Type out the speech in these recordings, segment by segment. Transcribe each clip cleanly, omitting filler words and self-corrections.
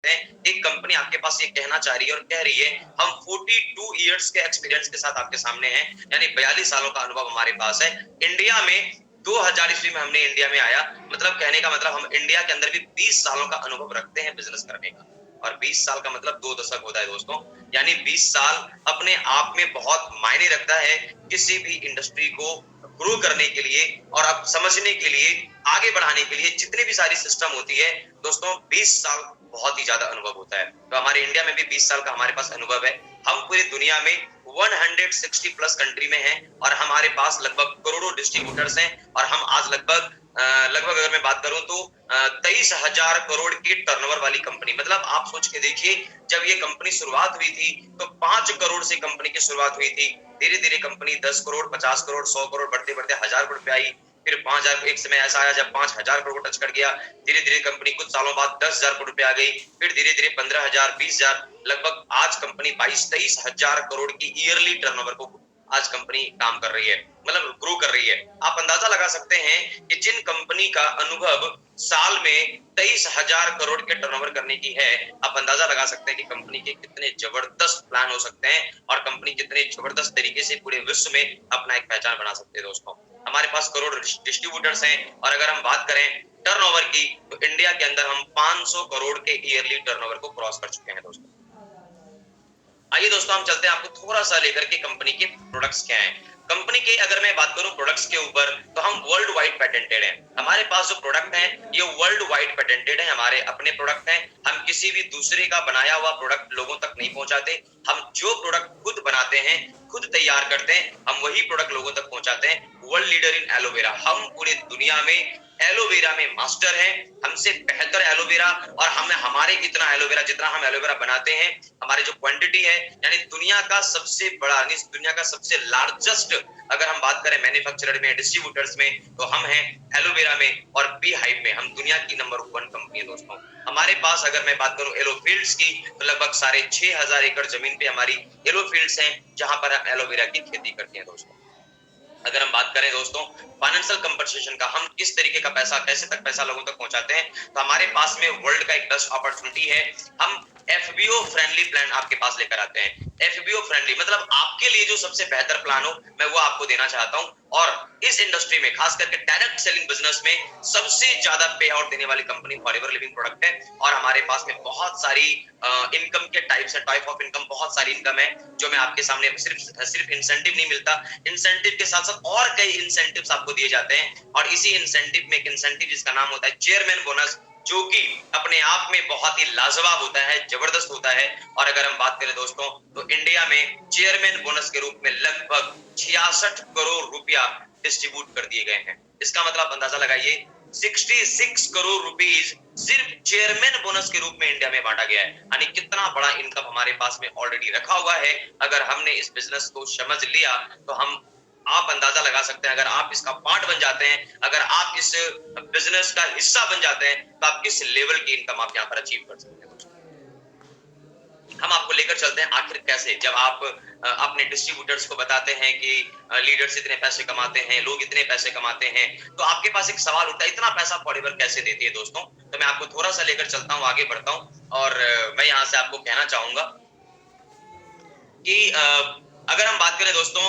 एक कंपनी आपके पास ये कहना चाह रही है और कह रही है हम 42 इयर्स के एक्सपीरियंस के साथ आपके सामने हैं, यानी 42 सालों का अनुभव हमारे पास है। इंडिया में 2000 ईस्वी में हमने इंडिया में आया, मतलब कहने का मतलब हम इंडिया के अंदर भी 20 सालों का अनुभव रखते हैं बिजनेस करने का। और 20 साल का मतलब 2 दशक होता है दोस्तों, यानी 20 साल अपने आप में बहुत मायने रखता है किसी भी इंडस्ट्री को ग्रो करने के लिए और अब समझने के लिए, आगे बढ़ाने के लिए जितनी भी सारी सिस्टम होती है दोस्तों, 20 साल बहुत ही ज्यादा अनुभव होता है। तो हमारे इंडिया में भी 20 साल का हमारे पास अनुभव है। हम पूरी दुनिया में 160 प्लस कंट्री में हैं और हमारे पास लगभग करोड़ों डिस्ट्रीब्यूटर्स हैं और हम आज लगभग अगर मैं बात करूं तो 23,000 करोड़ की टर्नओवर वाली कंपनी। मतलब आप सोच के देखिए, जब ये कंपनी शुरुआत हुई थी तो 5 करोड़ से कंपनी की शुरुआत हुई थी। धीरे धीरे कंपनी 10 करोड़, 50 करोड़, 100 करोड़, बढ़ते बढ़ते 1000 करोड़ पे आई। फिर 5000, एक समय ऐसा आया जब 5000 करोड़ टच कर गया। धीरे धीरे कंपनी कुछ सालों बाद 10,000 करोड़ पे आ गई। फिर धीरे धीरे 15,000, 20,000, लगभग आज कंपनी 22-23,000 करोड़ की ईयरली टर्नओवर को आज कंपनी काम कर रही है, मतलब ग्रो कर रही है। आप अंदाजा लगा सकते हैं कि जिन कंपनी का अनुभव साल में 23,000 करोड़ के टर्नओवर करने की है, आप अंदाजा लगा सकते हैं कि कंपनी के कितने जबरदस्त प्लान हो सकते हैं और कंपनी कितने जबरदस्त तरीके से पूरे विश्व में अपना एक पहचान बना सकते हैं दोस्तों। हमारे पास करोड़ डिस्ट्रीब्यूटर्स हैं और अगर हम बात करें टर्नओवर की तो इंडिया के अंदर हम 500 करोड़ के ईयरली टर्नओवर को क्रॉस कर चुके हैं दोस्तों। आइए दोस्तों हम चलते हैं आपको थोड़ा सा लेकर के कंपनी के प्रोडक्ट्स क्या हैं। कंपनी के अगर मैं बात करूं प्रोडक्ट्स के ऊपर तो हम वर्ल्ड वाइड पेटेंटेड हैं। हमारे पास जो प्रोडक्ट है ये वर्ल्ड वाइड पेटेंटेड है, हमारे अपने प्रोडक्ट हैं। हम किसी भी दूसरे का बनाया हुआ प्रोडक्ट लोगों तक नहीं पहुंचाते। हम जो प्रोडक्ट खुद बनाते हैं, खुद तैयार करते हैं, हम वही प्रोडक्ट लोगों तक पहुंचाते हैं। वर्ल्ड लीडर इन एलोवेरा, हम पूरी दुनिया में एलोवेरा में मास्टर हैं। हमसे बेहतर एलोवेरा और हम हमारे इतना एलोवेरा जितना हम एलोवेरा बनाते हैं, हमारी जो क्वांटिटी है, यानी दुनिया का सबसे बड़ा, दुनिया का सबसे लार्जेस्ट अगर हम बात करें मैन्युफैक्चरर में, डिस्ट्रीब्यूटर्स में, तो हम हैं एलोवेरा में और बी हाइव में। हम दुनिया की नंबर 1 कंपनी है दोस्तों। हमारे पास अगर मैं बात करूं एलो फील्ड्स की तो लगभग 6,500 एकड़ जमीन पे हमारी एलो फील्ड्स हैं जहां पर हम एलोवेरा की खेती करते हैं दोस्तों। अगर हम बात करें दोस्तों फाइनेंशियल कंपनसेशन का, हम किस तरीके का पैसा, कैसे तक पैसा लोगों तक पहुंचाते हैं, तो हमारे पास में वर्ल्ड का एक बेस्ट अपॉर्चुनिटी है। हम एफबीओ फ्रेंडली प्लान आपके पास लेकर आते हैं। एफबीओ फ्रेंडली मतलब आपके लिए जो सबसे बेहतर प्लान हो मैं वो आपको देना चाहता हूं। और इस इंडस्ट्री में खास करके डायरेक्ट सेलिंग बिजनेस में सबसे ज्यादा पे आउट देने वाली कंपनी फॉरएवर लिविंग प्रोडक्ट है। और हमारे पास में बहुत सारी इनकम के टाइप्स है, टाइप ऑफ इनकम, बहुत सारी इनकम है जो मैं आपके सामने सिर्फ इंसेंटिव नहीं मिलता, इंसेंटिव के साथ साथ और कई इंसेंटिव्स आपको दिए जाते हैं। और इसी इंसेंटिव में एक इंसेंटिव जिसका नाम होता है चेयरमैन बोनस, जो कि अपने आप में बहुत ही लाजवाब होता है, जबरदस्त होता है। और अगर हम बात करें दोस्तों तो इंडिया में चेयरमैन बोनस के रूप में लगभग 66 करोड़ रुपया डिस्ट्रीब्यूट कर दिए गए हैं। इसका मतलब अंदाजा लगाइए 66 करोड़ रुपीज सिर्फ चेयरमैन बोनस के रूप में इंडिया में बांटा गया है। यानी कितना बड़ा इनकम हमारे पास में ऑलरेडी रखा हुआ है। अगर हमने इस बिजनेस को समझ लिया तो आप अंदाजा लगा सकते हैं, अगर आप इसका पार्ट बन जाते हैं, अगर आप इस बिजनेस का हिस्सा बन जाते हैं, तो आप किस लेवल की इनकम आप यहाँ पर अचीव कर सकते हैं। हम आपको लेकर चलते हैं आखिर कैसे, जब आप अपने डिस्ट्रीब्यूटर्स को बताते हैं कि लीडर्स इतने पैसे कमाते हैं, लोग इतने पैसे कमाते हैं, तो आपके पास एक सवाल उठता है, इतना पैसा फॉरएवर कैसे देती है दोस्तों। तो मैं आपको थोड़ा सा लेकर चलता हूँ, आगे बढ़ता हूँ और मैं यहाँ से आपको कहना चाहूंगा कि अगर हम बात करें दोस्तों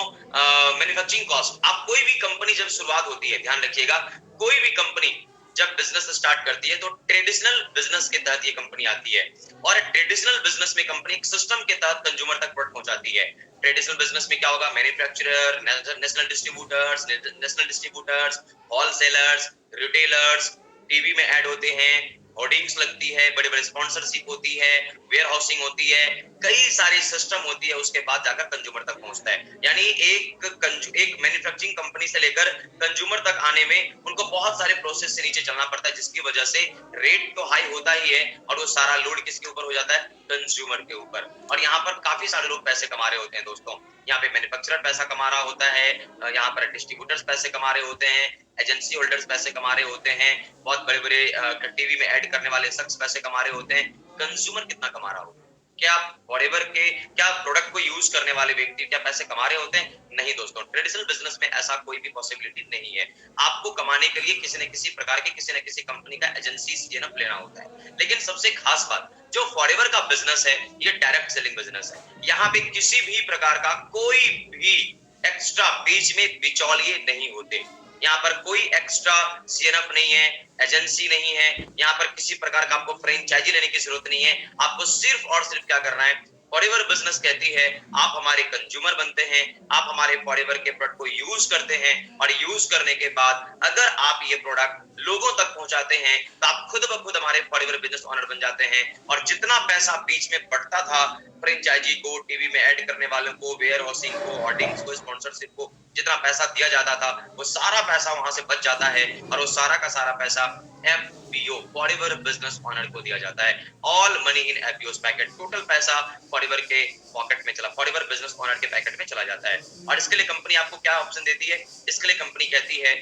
मैन्युफैक्चरिंग कॉस्ट, आप कोई भी कंपनी जब शुरुआत होती है, ध्यान रखिएगा, कोई भी कंपनी जब बिजनेस स्टार्ट करती है तो ट्रेडिशनल बिजनेस के तहत ये कंपनी आती है। और ट्रेडिशनल बिजनेस में कंपनी एक सिस्टम के तहत कंज्यूमर तक प्रोडक्ट पहुंचाती है। ट्रेडिशनल बिजनेस में क्या होगा, manufacturer, national distributors, wholesalers, retailers, TV में ऐड होते हैं, होर्डिंग्स लगती है, बड़े बड़े स्पॉन्सरशिप होती है, वेयर हाउसिंग होती है, कई सारी सिस्टम होती है, उसके बाद जाकर कंज्यूमर तक पहुंचता है। यानी एक मैन्युफैक्चरिंग कंपनी से लेकर कंज्यूमर तक आने में उनको बहुत सारे प्रोसेस से नीचे चलना पड़ता है, जिसकी वजह से रेट तो हाई होता ही है और वो सारा लोड किसके ऊपर हो जाता है, कंज्यूमर के ऊपर। और यहाँ पर काफी सारे लोग पैसे कमा रहे होते हैं दोस्तों। यहाँ पे मैन्युफैक्चरर पैसा कमा रहा होता है, यहाँ पर डिस्ट्रीब्यूटर्स पैसे कमा रहे होते हैं, एजेंसी होल्डर्स पैसे कमा रहे होते हैं, बहुत बड़े बड़े टीवी में ऐड करने वाले शख्स पैसे कमा रहे होते हैं। कंज्यूमर कितना कमा रहा होगा, क्या फॉरएवर के क्या प्रोडक्ट को यूज करने वाले व्यक्ति क्या पैसे कमा रहे होते हैं? नहीं दोस्तों, ट्रेडिशनल बिजनेस में ऐसा कोई भी पॉसिबिलिटी नहीं है। आपको कमाने के लिए किसी न किसी प्रकार के किसी न किसी कंपनी का एजेंसी लेना होता है। लेकिन सबसे खास बात, जो फॉरएवर का बिजनेस है, ये डायरेक्ट सेलिंग बिजनेस है। यहाँ पे किसी भी प्रकार का कोई भी एक्स्ट्रा बीच में बिचौलिए नहीं होते। यहाँ पर कोई एक्स्ट्रा सीएनएफ नहीं है, एजेंसी नहीं है, यहाँ पर किसी प्रकार का आपको फ्रेंचाइजी लेने की जरूरत नहीं है। आपको सिर्फ और सिर्फ क्या करना है, फॉरएवर बिजनेस कहती है आप हमारे कंज्यूमर बनते हैं, आप हमारे फॉरएवर के प्रोडक्ट को यूज करते हैं और यूज करने के बाद अगर आप ये प्रोडक्ट लोगों तक पहुंचाते हैं तो आप खुद ब खुद हमारे फॉरएवर बिजनेस ओनर बन जाते हैं। और जितना पैसा बीच में बढ़ता था फ्रेंचाइजी को, टीवी में ऐड करने वालों को, वेयर हाउसिंग को, होर्डिंग्स को, स्पॉन्सरशिप को, जितना पैसा दिया जाता था वो सारा पैसा वहां से बच जाता है और वो सारा का सारा पैसा एफपीओ फॉरएवर बिजनेस ओनर को दिया जाता है। All money in FPO packet, total पैसा फॉरएवर के पॉकेट में फॉरएवर बिजनेस ओनर के पैकेट में चला जाता है। और इसके लिए कंपनी आपको क्या ऑप्शन देती है? इसके लिए कंपनी कहती है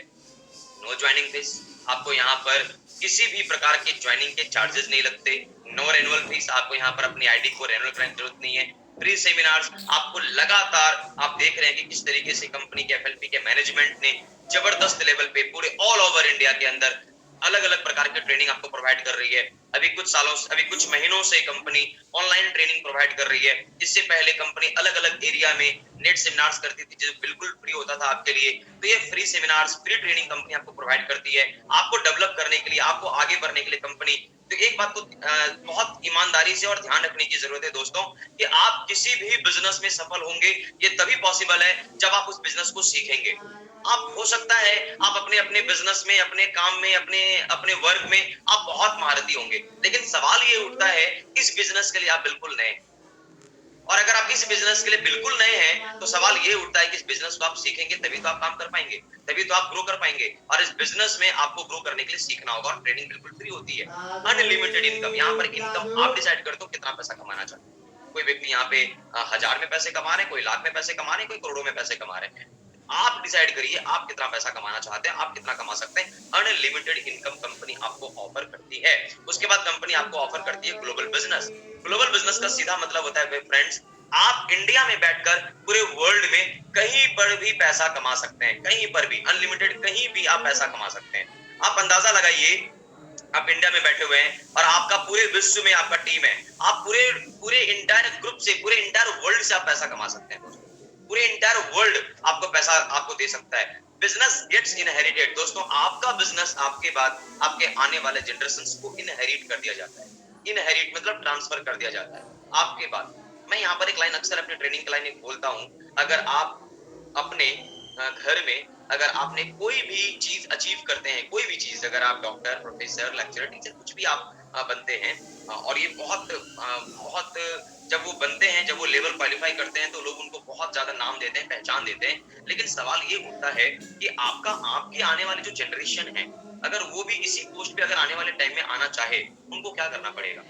नो ज्वाइनिंग फीस, आपको यहाँ पर किसी भी प्रकार के ज्वाइनिंग के चार्जेस नहीं लगते। नो रेन्युअल फीस, आपको यहाँ पर अपनी आईडी को रेन्युअल कराने की जरूरत नहीं है। फ्री सेमिनार्स, आपको लगातार आप देख रहे हैं कि किस तरीके से कंपनी के एफएलपी के मैनेजमेंट ने जबरदस्त लेवल पे पूरे ऑल ओवर इंडिया के अंदर अलग अलग प्रकार की ट्रेनिंग आपको प्रोवाइड कर रही है। अभी कुछ महीनों से कंपनी ऑनलाइन ट्रेनिंग प्रोवाइड कर रही है। इससे पहले कंपनी अलग अलग एरिया में नेट सेमिनार्स करती थी जो बिल्कुल फ्री होता था आपके लिए। तो ये free seminars, free training company आपको प्रोवाइड करती है, आपको डेवलप करने के लिए, आपको आगे बढ़ने के लिए कंपनी। तो एक बात तो बहुत ईमानदारी से और ध्यान रखने की जरूरत है दोस्तों कि आप किसी भी बिजनेस में सफल होंगे ये तभी पॉसिबल है जब आप उस बिजनेस को सीखेंगे। आप हो सकता है आप अपने अपने बिजनेस में, अपने काम में, अपने अपने वर्क में आप बहुत महारती होंगे, लेकिन सवाल ये उठता है इस बिजनेस के लिए आप बिल्कुल नए। और अगर आप इस बिजनेस के लिए बिल्कुल नए हैं तो सवाल ये उठता है कि इस बिजनेस को आप सीखेंगे तभी तो आप काम कर पाएंगे, तभी तो आप ग्रो कर पाएंगे। और इस बिजनेस में आपको ग्रो करने के लिए सीखना होगा और ट्रेनिंग बिल्कुल फ्री होती है। अनलिमिटेड इनकम, यहाँ पर इनकम आप डिसाइड करते हो कितना पैसा कमाना चाहते हो। कोई व्यक्ति यहाँ पे 1000 में पैसे कमा रहे हैं, कोई लाख में पैसे कमा रहे हैं, कोई करोड़ों में पैसे कमा रहे हैं। आप डिसाइड करिए आप कितना पैसा कमाना चाहते हैं, आप कितना कमा सकते हैं। अनलिमिटेड इनकम कंपनी आपको ऑफर करती है। उसके बाद कंपनी आपको ऑफर करती है ग्लोबल बिजनेस। ग्लोबल बिजनेस का सीधा मतलब होता है फ्रेंड्स, आप इंडिया में बैठकर पूरे वर्ल्ड में कहीं पर भी पैसा कमा सकते हैं, कहीं पर भी अनलिमिटेड कहीं भी आप पैसा कमा सकते हैं। आप अंदाजा लगाइए, आप इंडिया में बैठे हुए हैं और आपका पूरे विश्व में आपका टीम है, आप पूरे इंटायर ग्रुप से, पूरे इंटायर वर्ल्ड से आप पैसा कमा सकते हैं। पूरे इंटायर वर्ल्ड आपको पैसा आपको दे सकता है। बिजनेस गेट्स इनहेरिटेड दोस्तों, आपका बिजनेस आपके बाद आपके आने वाले जनरेशंस को इनहेरिट कर दिया जाता है। इनहेरिट मतलब ट्रांसफर कर दिया जाता है आपके बाद। मैं यहाँ पर एक लाइन अक्सर अपने ट्रेनिंग की लाइन एक बोलता हूँ, अगर आप अपने घर में अगर आपने कोई भी चीज अचीव करते हैं, कोई भी चीज, अगर आप डॉक्टर, प्रोफेसर, लेक्चरर, टीचर कुछ भी आप बनते हैं और ये बहुत जब वो बनते हैं, जब वो लेवल क्वालिफाई करते हैं तो लोग उनको बहुत ज्यादा नाम देते हैं, पहचान देते हैं। लेकिन सवाल ये उठता है कि आपके आने वाली जो जनरेशन है, अगर वो भी इसी पोस्ट पे अगर आने वाले टाइम में आना चाहे, उनको क्या करना पड़ेगा?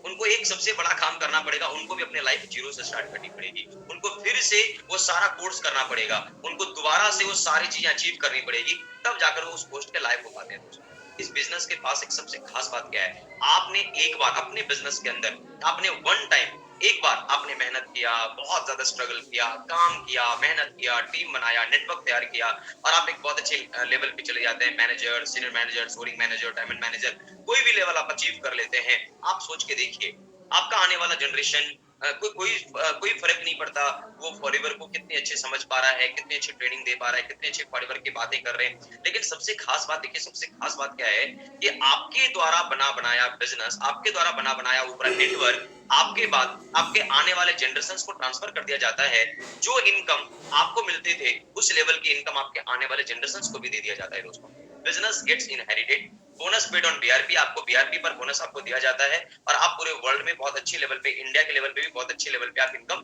उनको एक सबसे बड़ा काम करना पड़ेगा, उनको भी अपने लाइफ जीरो से स्टार्ट करनी पड़ेगी। उनको फिर से वो सारा कोर्स करना पड़ेगा, उनको दोबारा से वो सारी चीजें अचीव करनी पड़ेगी, तब जाकर वो उस पोस्ट के लायक हो पाते हैं दोस्तों। इस बिजनेस के पास एक सबसे खास बात क्या है, आपने एक बार अपने बिजनेस के अंदर आपने वन टाइम एक बार आपने मेहनत किया, बहुत ज्यादा स्ट्रगल किया, काम किया, मेहनत किया, टीम बनाया, नेटवर्क तैयार किया और आप एक बहुत अच्छे लेवल पे चले जाते हैं। Manager, senior manager, soaring manager, diamond manager, कोई भी लेवल आप अचीव कर लेते हैं। आप सोच के देखिए आपका आने वाला जनरेशन कोई फर्क नहीं पड़ता वो फॉरएवर को कितने अच्छे समझ पा रहा है, कितने अच्छे ट्रेनिंग दे पा रहा है, कितने अच्छे फॉरएवर की बातें कर रहे हैं। लेकिन सबसे खास बात देखिए, सबसे खास बात क्या है कि आपके द्वारा बना बनाया बिजनेस, आपके द्वारा बना बनाया ऊपर नेटवर्क आपके बाद आपके आने वाले जनरेशंस को ट्रांसफर कर दिया जाता है। जो इनकम आपको मिलते थे उस लेवल की इनकम आपके आने वाले जनरेशंस को भी दे दिया जाता है दोस्तों। Business gets inherited, bonus paid on BRP, आपको बीआरपी पर बोनस आपको दिया जाता है और आप पूरे वर्ल्ड में बहुत अच्छे लेवल पे, इंडिया के लेवल पे भी बहुत अच्छे लेवल पे आप इनकम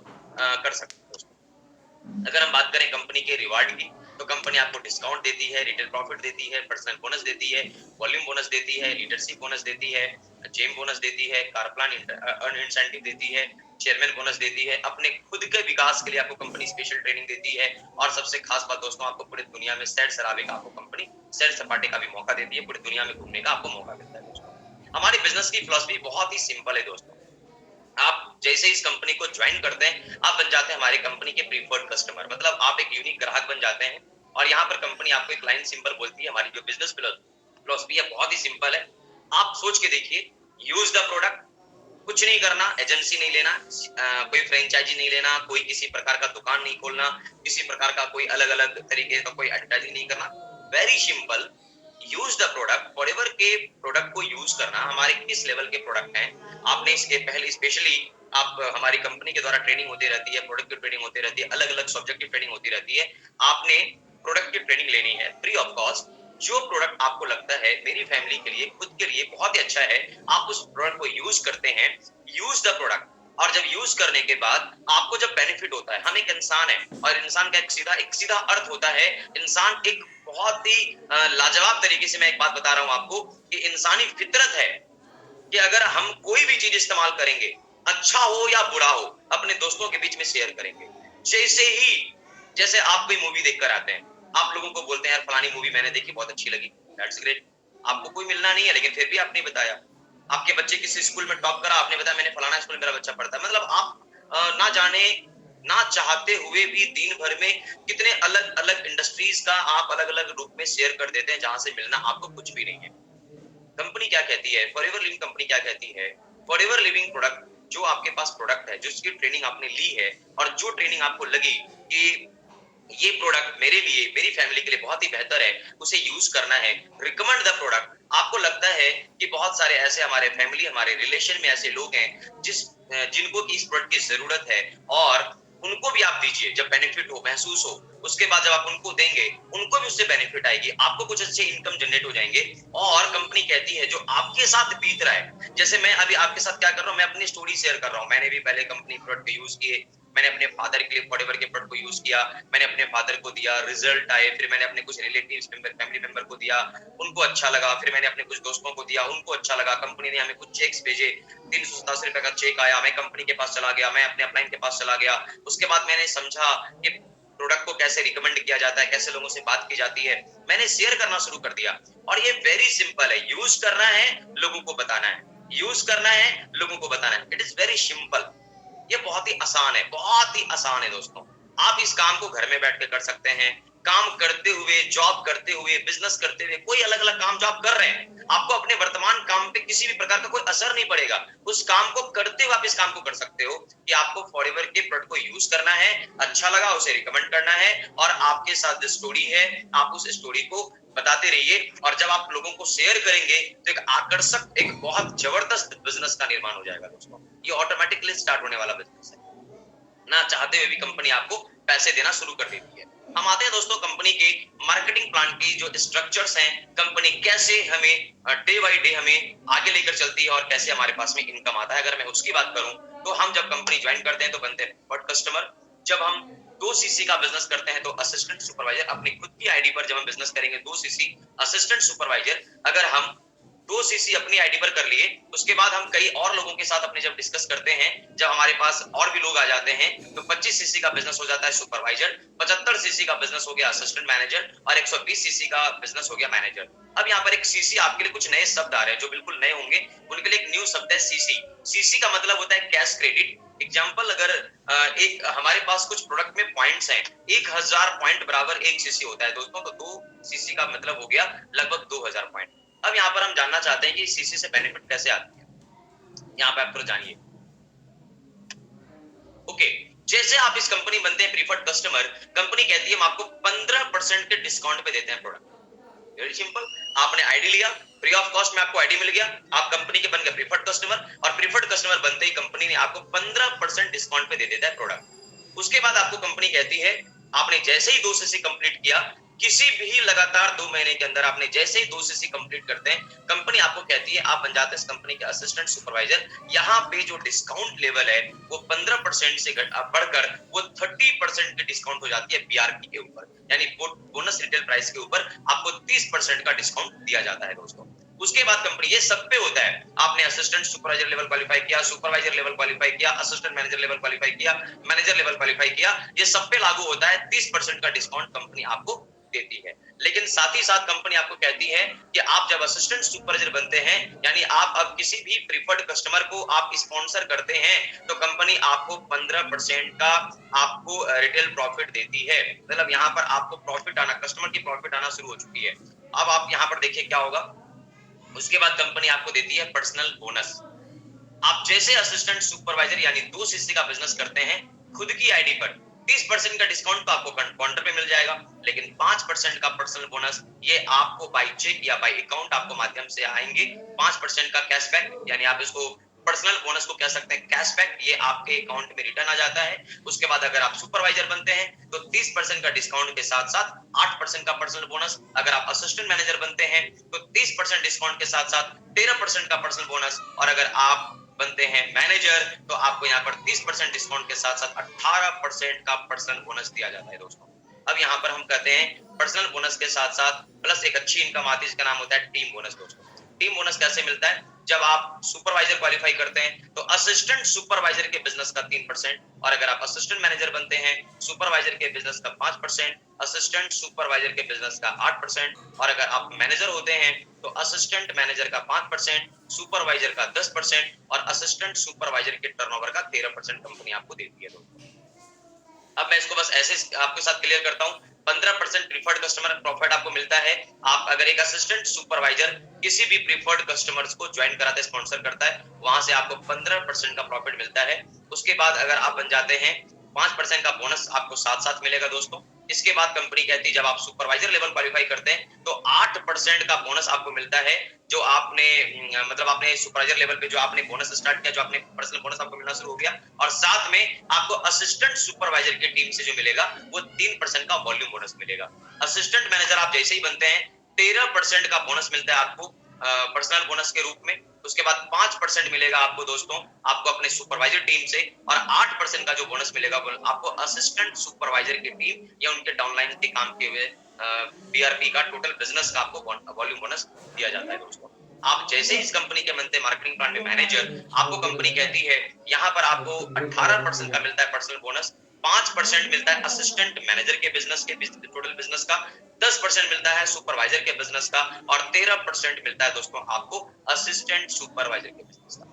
कर सकते हैं दोस्तों। अगर हम बात करें कंपनी के रिवार्ड की, तो कंपनी आपको डिस्काउंट देती है, रिटेल प्रॉफिट देती है, पर्सनल बोनस देती है, वॉल्यूम बोनस देती है, लीडरशिप बोनस देती है, जेम बोनस देती है, कार प्लान अर्न इंसेंटिव देती है, चेयरमैन बोनस देती है, अपने खुद के विकास के लिए आपको कंपनी स्पेशल ट्रेनिंग देती है। और सबसे खास बात दोस्तों, आपको पूरी दुनिया में सैर सराबे का आपको कंपनी सैर सपाटे का भी मौका देती है, पूरी दुनिया में घूमने का आपको मौका मिलता है दोस्तों। हमारी बिजनेस की फिलॉसफी बहुत ही सिंपल है दोस्तों। आप जैसे इस कंपनी को ज्वाइन करते हैं, आप बन जाते हैं हमारे कंपनी के प्रीफर्ड कस्टमर, मतलब आप एक यूनिक ग्राहक बन जाते हैं। और यहाँ पर कंपनी आपको एक लाइन सिंपल बोलती है, हमारी जो बिजनेस फिलॉसफी है बहुत ही सिंपल है। आप सोच के देखिए, यूज द प्रोडक्ट, कुछ नहीं करना, एजेंसी नहीं लेना, कोई फ्रेंचाइजी नहीं लेना, कोई किसी प्रकार का दुकान नहीं खोलना, किसी प्रकार का कोई अलग अलग तरीके का कोई एडवर्टाइजिंग नहीं करना। Very simple, use the product, forever के प्रोडक्ट को यूज करना। हमारे किस लेवल के प्रोडक्ट हैं, आपने इसके पहले स्पेशली आप हमारी कंपनी के द्वारा ट्रेनिंग होती रहती है, प्रोडक्ट की ट्रेनिंग होती रहती है, अलग अलग सब्जेक्ट की ट्रेनिंग होती रहती है। आपने प्रोडक्ट की ट्रेनिंग लेनी है फ्री ऑफ कॉस्ट। जो प्रोडक्ट आपको लगता है मेरी फैमिली के लिए, खुद के लिए बहुत ही अच्छा है, आप उस प्रोडक्ट को यूज करते हैं। यूज द प्रोडक्ट, और जब यूज करने के बाद आपको जब बेनिफिट होता है, हम एक इंसान है और इंसान का एक सीधा अर्थ होता है, इंसान एक बहुत ही लाजवाब तरीके से, मैं एक बात बता रहा हूं आपको कि इंसानी फितरत है कि अगर हम कोई भी चीज इस्तेमाल करेंगे, अच्छा हो या बुरा हो, अपने दोस्तों के बीच में शेयर करेंगे। जैसे आप कोई मूवी देखकर आते हैं, आप लोगों को बोलते हैं यार फलानी मूवी मैंने देखी, बहुत अच्छी लगी, दैट्स ग्रेट। आपको कोई मिलना नहीं है लेकिन फिर भी आपने बताया। आपके बच्चे किसी स्कूल में टॉप करा, आपने बताया मैंने फलाना स्कूल मेरा बच्चा पढ़ता है। मतलब आप ना जाने ना चाहते हुए भी दिन भर में कितने अलग अलग इंडस्ट्रीज का आप अलग अलग रूप में शेयर कर देते हैं, जहां से मिलना आपको कुछ भी नहीं है। कंपनी क्या कहती है, फॉरएवर लिविंग कंपनी क्या कहती है, फॉरएवर लिविंग प्रोडक्ट, जो आपके पास प्रोडक्ट है, जिसकी ट्रेनिंग आपने ली है और जो ट्रेनिंग आपको लगी कि ये प्रोडक्ट मेरे लिए, मेरी फैमिली के लिए बहुत ही बेहतर है, उसे यूज करना है, रिकमेंड द प्रोडक्ट। आपको लगता है कि बहुत सारे ऐसे हमारे फैमिली, हमारे रिलेशन में ऐसे लोग हैं जिनको की इस प्रोडक्ट की जरूरत है, और उनको भी आप दीजिए। जब बेनिफिट हो, महसूस हो, उसके बाद जब आप उनको देंगे, उनको भी उससे बेनिफिट आएगी, आपको कुछ अच्छे इनकम जनरेट हो जाएंगे। और कंपनी कहती है जो आपके साथ बीत रहा है, जैसे मैं अभी आपके साथ क्या कर रहा हूँ, मैं अपनी स्टोरी शेयर कर रहा हूँ। मैंने भी पहले कंपनी प्रोडक्ट यूज किए, मैंने अपने फादर के लिए फॉरएवर के प्रोडक्ट को यूज किया, मैंने अपने फादर को दिया, रिजल्ट आए, फिर मैंने अपने कुछ रिलेटिव्स मेंबर, फैमिली मेंबर को दिया, उनको अच्छा लगा, फिर मैंने अपने कुछ दोस्तों को दिया, उनको अच्छा लगा, कंपनी ने हमें कुछ चेक्स भेजे, 387 रुपए का चेक आया, मैं कंपनी के पास चला गया, मैं अपने अपलाइन के पास चला गया। उसके बाद मैंने समझा कि प्रोडक्ट को कैसे रिकमेंड किया जाता है, कैसे लोगों से बात की जाती है, मैंने शेयर करना शुरू कर दिया। और ये वेरी सिंपल है, यूज करना है, लोगों को बताना है, यूज करना है, लोगों को बताना है। इट इज वेरी सिंपल, ये बहुत ही आसान है, बहुत ही आसान है दोस्तों। आप इस काम को घर में बैठ के कर सकते हैं, काम करते हुए, जॉब करते हुए, बिजनेस करते हुए, कोई अलग अलग काम जो आप कर रहे हैं, आपको अपने वर्तमान काम पे किसी भी प्रकार का कोई असर नहीं पड़ेगा। उस काम को करते हुए आप इस काम को कर सकते हो कि आपको फॉरएवर के प्रोडक्ट को यूज करना है, अच्छा लगा उसे रिकमेंड करना है, और आपके साथ जो स्टोरी है, आप उस स्टोरी को बताते रहिए। और जब आप लोगों को शेयर करेंगे तो एक आकर्षक, एक बहुत जबरदस्त बिजनेस का निर्माण हो जाएगा दोस्तों। ये ऑटोमेटिकली स्टार्ट होने वाला बिजनेस है, ना चाहते हुए भी कंपनी आपको पैसे देना शुरू कर देती है। हम आते हैं दोस्तों कंपनी के मार्केटिंग प्लान की जो स्ट्रक्चर्स हैं, कंपनी कैसे हमें डे बाय डे हमें आगे लेकर चलती है और कैसे हमारे पास में इनकम आता है। अगर मैं उसकी बात करूं तो हम जब कंपनी ज्वाइन करते हैं तो बनते हैं प्रीफर्ड कस्टमर। जब हम 2 सीसी का बिजनेस करते हैं तो असिस्टेंट सुपरवाइजर, अपनी खुद की आईडी पर जब हम बिजनेस करेंगे 2 सीसी असिस्टेंट सुपरवाइजर। अगर हम 2 सीसी अपनी आईडी पर कर लिए, उसके बाद हम कई और लोगों के साथ अपने जब डिस्कस करते हैं, जब हमारे पास और भी लोग आ जाते हैं, तो 25 सीसी का बिजनेस हो जाता है सुपरवाइजर, 75 सीसी का बिजनेस हो गया असिस्टेंट मैनेजर, और 120 सीसी का बिजनेस हो गया मैनेजर। अब यहाँ पर एक सीसी, आपके लिए कुछ नए शब्द आ रहे हैं जो बिल्कुल नए होंगे, उनके लिए एक न्यू शब्द है सीसी। सीसी का मतलब होता है कैश क्रेडिट। एग्जाम्पल, अगर एक हमारे पास कुछ प्रोडक्ट में पॉइंट्स हैं, 1000 पॉइंट बराबर 1 सीसी होता है दोस्तों, तो 2 सीसी का मतलब हो गया लगभग 2000 पॉइंट। अब यहाँ पर हम जानना चाहते हैं कि सीसी से बेनिफिट कैसे आती है, यहाँ पे आप थोड़ा जानिए। ओके, जैसे आप इस कंपनी बनते हैं प्रीफर्ड कस्टमर, कंपनी कहती है हम आपको 15% के डिस्काउंट पे देते हैं प्रोडक्ट। वेरी सिंपल, आपने आईडी लिया, फ्री ऑफ कॉस्ट में आपको आईडी मिल गया, आप कंपनी के बन गए प्रीफर्ड कस्टमर, और प्रीफर्ड कस्टमर बनते ही कंपनी ने आपको 15% डिस्काउंट पे दे देता है प्रोडक्ट। उसके बाद आपको कंपनी कहती है, आपने जैसे ही 2 सीसी कंप्लीट किया, किसी भी लगातार 2 महीने के अंदर आपने जैसे ही 2 सीसी कंप्लीट करते हैं, कंपनी आपको कहती है आप बन जाते हैं इस कंपनी के असिस्टेंट सुपरवाइजर। यहाँ पे जो डिस्काउंट लेवल है वो 15% से बढ़कर वो 30% की डिस्काउंट हो जाती है बीआरपी के ऊपर, यानी बोनस रिटेल प्राइस के ऊपर आपको 30% का डिस्काउंट दिया जाता है दोस्तों। उसके बाद कंपनी, ये सब पे होता है, आपने असिस्टेंट सुपरवाइजर लेवल क्वालिफाई किया, सुपरवाइजर लेवल क्वालिफाई किया, असिस्टेंट मैनेजर लेवल क्वालिफाई किया, मैनेजर लेवल क्वालिफाई किया, ये सब पे लागू होता है 30% का डिस्काउंट कंपनी आपको देती है। लेकिन साथ ही साथ कंपनी आपको कहती है कि आप जब असिस्टेंट सुपरवाइजर बनते हैं, यानी आप अब किसी भी प्रीफर्ड कस्टमर को आप स्पॉन्सर करते हैं, तो कंपनी आपको 15% का आपको रिटेल प्रॉफिट देती है। मतलब यहाँ पर आपको प्रॉफिट आना, कस्टमर की प्रॉफिट आना शुरू हो चुकी है। अब आप यहाँ पर देखिए क्या होगा। उसके बाद कंपनी आपको देती है पर्सनल बोनस। आप जैसे असिस्टेंट सुपरवाइजर यानी 2 सीसी का बिजनेस करते हैं, खुद की आईडी पर 30% का डिस्काउंट तो आपको काउंटर पे मिल जाएगा, लेकिन 5% का पर्सनल बोनस ये आपको बाय चेक या बाय अकाउंट आपको माध्यम से आएंगे। 5% का कैशबैक, यानी आप इसको पर्सनल बोनस को कह सकते हैं कैशबैक, ये आपके अकाउंट में रिटर्न आ जाता है। उसके बाद अगर आप सुपरवाइजर बनते हैं तो 30% का डिस्काउंट के साथ साथ 8% का पर्सनल बोनस। अगर आप असिस्टेंट मैनेजर बनते हैं तो 30% डिस्काउंट के साथ साथ 13% का पर्सनल बोनस। और अगर आप बनते हैं मैनेजर तो आपको यहाँ पर 30% डिस्काउंट के साथ साथ 18% का पर्सनल बोनस दिया जाता है दोस्तों। अब यहाँ पर हम कहते हैं पर्सनल बोनस के साथ साथ प्लस एक अच्छी इनकम आती है जिसका नाम होता है टीम बोनस दोस्तों। टीम बोनस कैसे मिलता है? जब आप सुपरवाइजर क्वालिफाई करते हैं तो असिस्टेंट सुपरवाइजर के बिजनेस का 3%, और अगर आप असिस्टेंट मैनेजर बनते हैं सुपरवाइजर के बिजनेस का 5%, असिस्टेंट सुपरवाइजर के बिजनेस का 8%, और अगर आप मैनेजर होते हैं तो असिस्टेंट मैनेजर का 5%, सुपरवाइजर का 10% और असिस्टेंट सुपरवाइजर के टर्नओवर का 13% कंपनी आपको देती है दोस्तों। अब मैं इसको बस ऐसे आपके साथ क्लियर करता हूँ। 15% प्रीफर्ड कस्टमर प्रॉफिट आपको मिलता है। आप अगर एक असिस्टेंट सुपरवाइजर किसी भी प्रीफर्ड कस्टमर्स को ज्वाइन कराता है, स्पॉन्सर करता है, वहां से आपको 15% का प्रॉफिट मिलता है। उसके बाद अगर आप बन जाते हैं 5% का बोनस आपको साथ साथ मिलेगा दोस्तों। इसके बाद कंपनी कहती है जब आप सुपरवाइजर लेवल क्वालिफाई करते हैं तो 8% का बोनस आपको मिलता है। जो आपने मतलब आपने सुपरवाइजर लेवल पे जो आपने बोनस स्टार्ट किया, जो आपने पर्सनल बोनस आपको मिलना शुरू हो गया, और साथ में आपको असिस्टेंट सुपरवाइजर की टीम से जो मिलेगा वो 3% का वॉल्यूम बोनस मिलेगा। असिस्टेंट मैनेजर आप जैसे ही बनते हैं 13% का बोनस मिलता है आपको पर्सनल बोनस के रूप में। उसके बाद 5% मिलेगा आपको दोस्तों आपको अपने सुपरवाइजर टीम से, और 8% का जो बोनस मिलेगा वो आपको असिस्टेंट सुपरवाइजर की टीम या उनके डाउनलाइन के काम किए हुए बीआरपी का टोटल बिजनेस का आपको वॉल्यूम बोनस दिया जाता है दोस्तों। आप जैसे इस कंपनी के बनते मार्केटिंग प्लान में मैनेजर, आपको कंपनी कहती है यहाँ पर आपको 18% का मिलता है पर्सनल बोनस, 5% मिलता है असिस्टेंट मैनेजर के बिजनेस के टोटल बिजनेस का, 10% मिलता है सुपरवाइजर के बिजनेस का, और 13% मिलता है दोस्तों आपको असिस्टेंट सुपरवाइजर के बिजनेस का।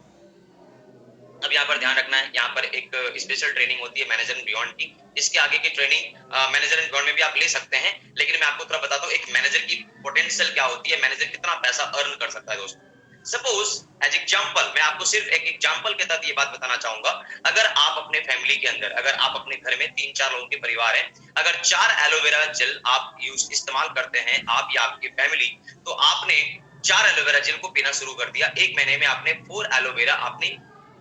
अब यहाँ पर ध्यान रखना है, यहाँ पर एक स्पेशल ट्रेनिंग होती है मैनेजर एंड बियॉन्ड की। इसके आगे की ट्रेनिंग मैनेजर एंड बियॉन्ड में भी आप ले सकते हैं, लेकिन मैं आपको थोड़ा बताता हूँ एक मैनेजर की पोटेंशियल क्या होती है, मैनेजर कितना पैसा अर्न कर सकता है दोस्तों। सपोज एज एग्जांपल, मैं आपको सिर्फ एक एग्जांपल के तहत ये बात बताना चाहूंगा। अगर आप अपने फैमिली के अंदर, अगर आप अपने घर में 3-4 लोगों के परिवार है, अगर 4 एलोवेरा जेल आप इस्तेमाल करते हैं, आप या आपकी फैमिली, तो आपने 4 एलोवेरा जेल को पीना शुरू कर दिया। एक महीने में आपने 4 एलोवेरा आपने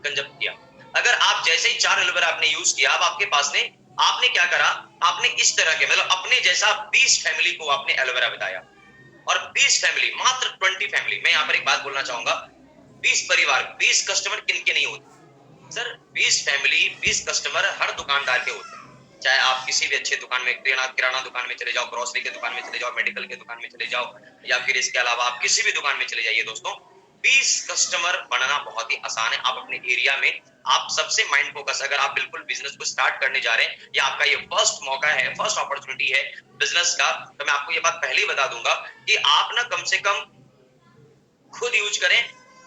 कंजप्ट किया। अगर आप जैसे ही 4 एलोवेरा आपने यूज किया, अब आपके पास ने आपने क्या करा, आपने इस तरह के मतलब अपने जैसा 20 फैमिली को आपने एलोवेरा बताया, और 20 फैमिली, मात्र 20 फैमिली। मैं यहाँ पर एक बात बोलना चाहूंगा, 20 परिवार, 20 कस्टमर किनके नहीं होते सर? 20 फैमिली, 20 कस्टमर हर दुकानदार के होते हैं। चाहे आप किसी भी अच्छे दुकान में, किराना दुकान में चले जाओ, ग्रोसरी के दुकान में चले जाओ, मेडिकल के दुकान में चले जाओ, या फिर इसके अलावा आप किसी भी दुकान में चले जाइए दोस्तों, 20 कस्टमर बनना बहुत ही आसान है। आप अपने एरिया में, आप सबसे माइंड फोकस, अगर आप बिल्कुल बिजनेस को स्टार्ट करने जा रहे हैं या आपका ये फर्स्ट मौका है, फर्स्ट अपॉर्चुनिटी है बिजनेस का, तो मैं आपको ये बात पहले ही बता दूंगा कि आप ना कम से कम खुद यूज करें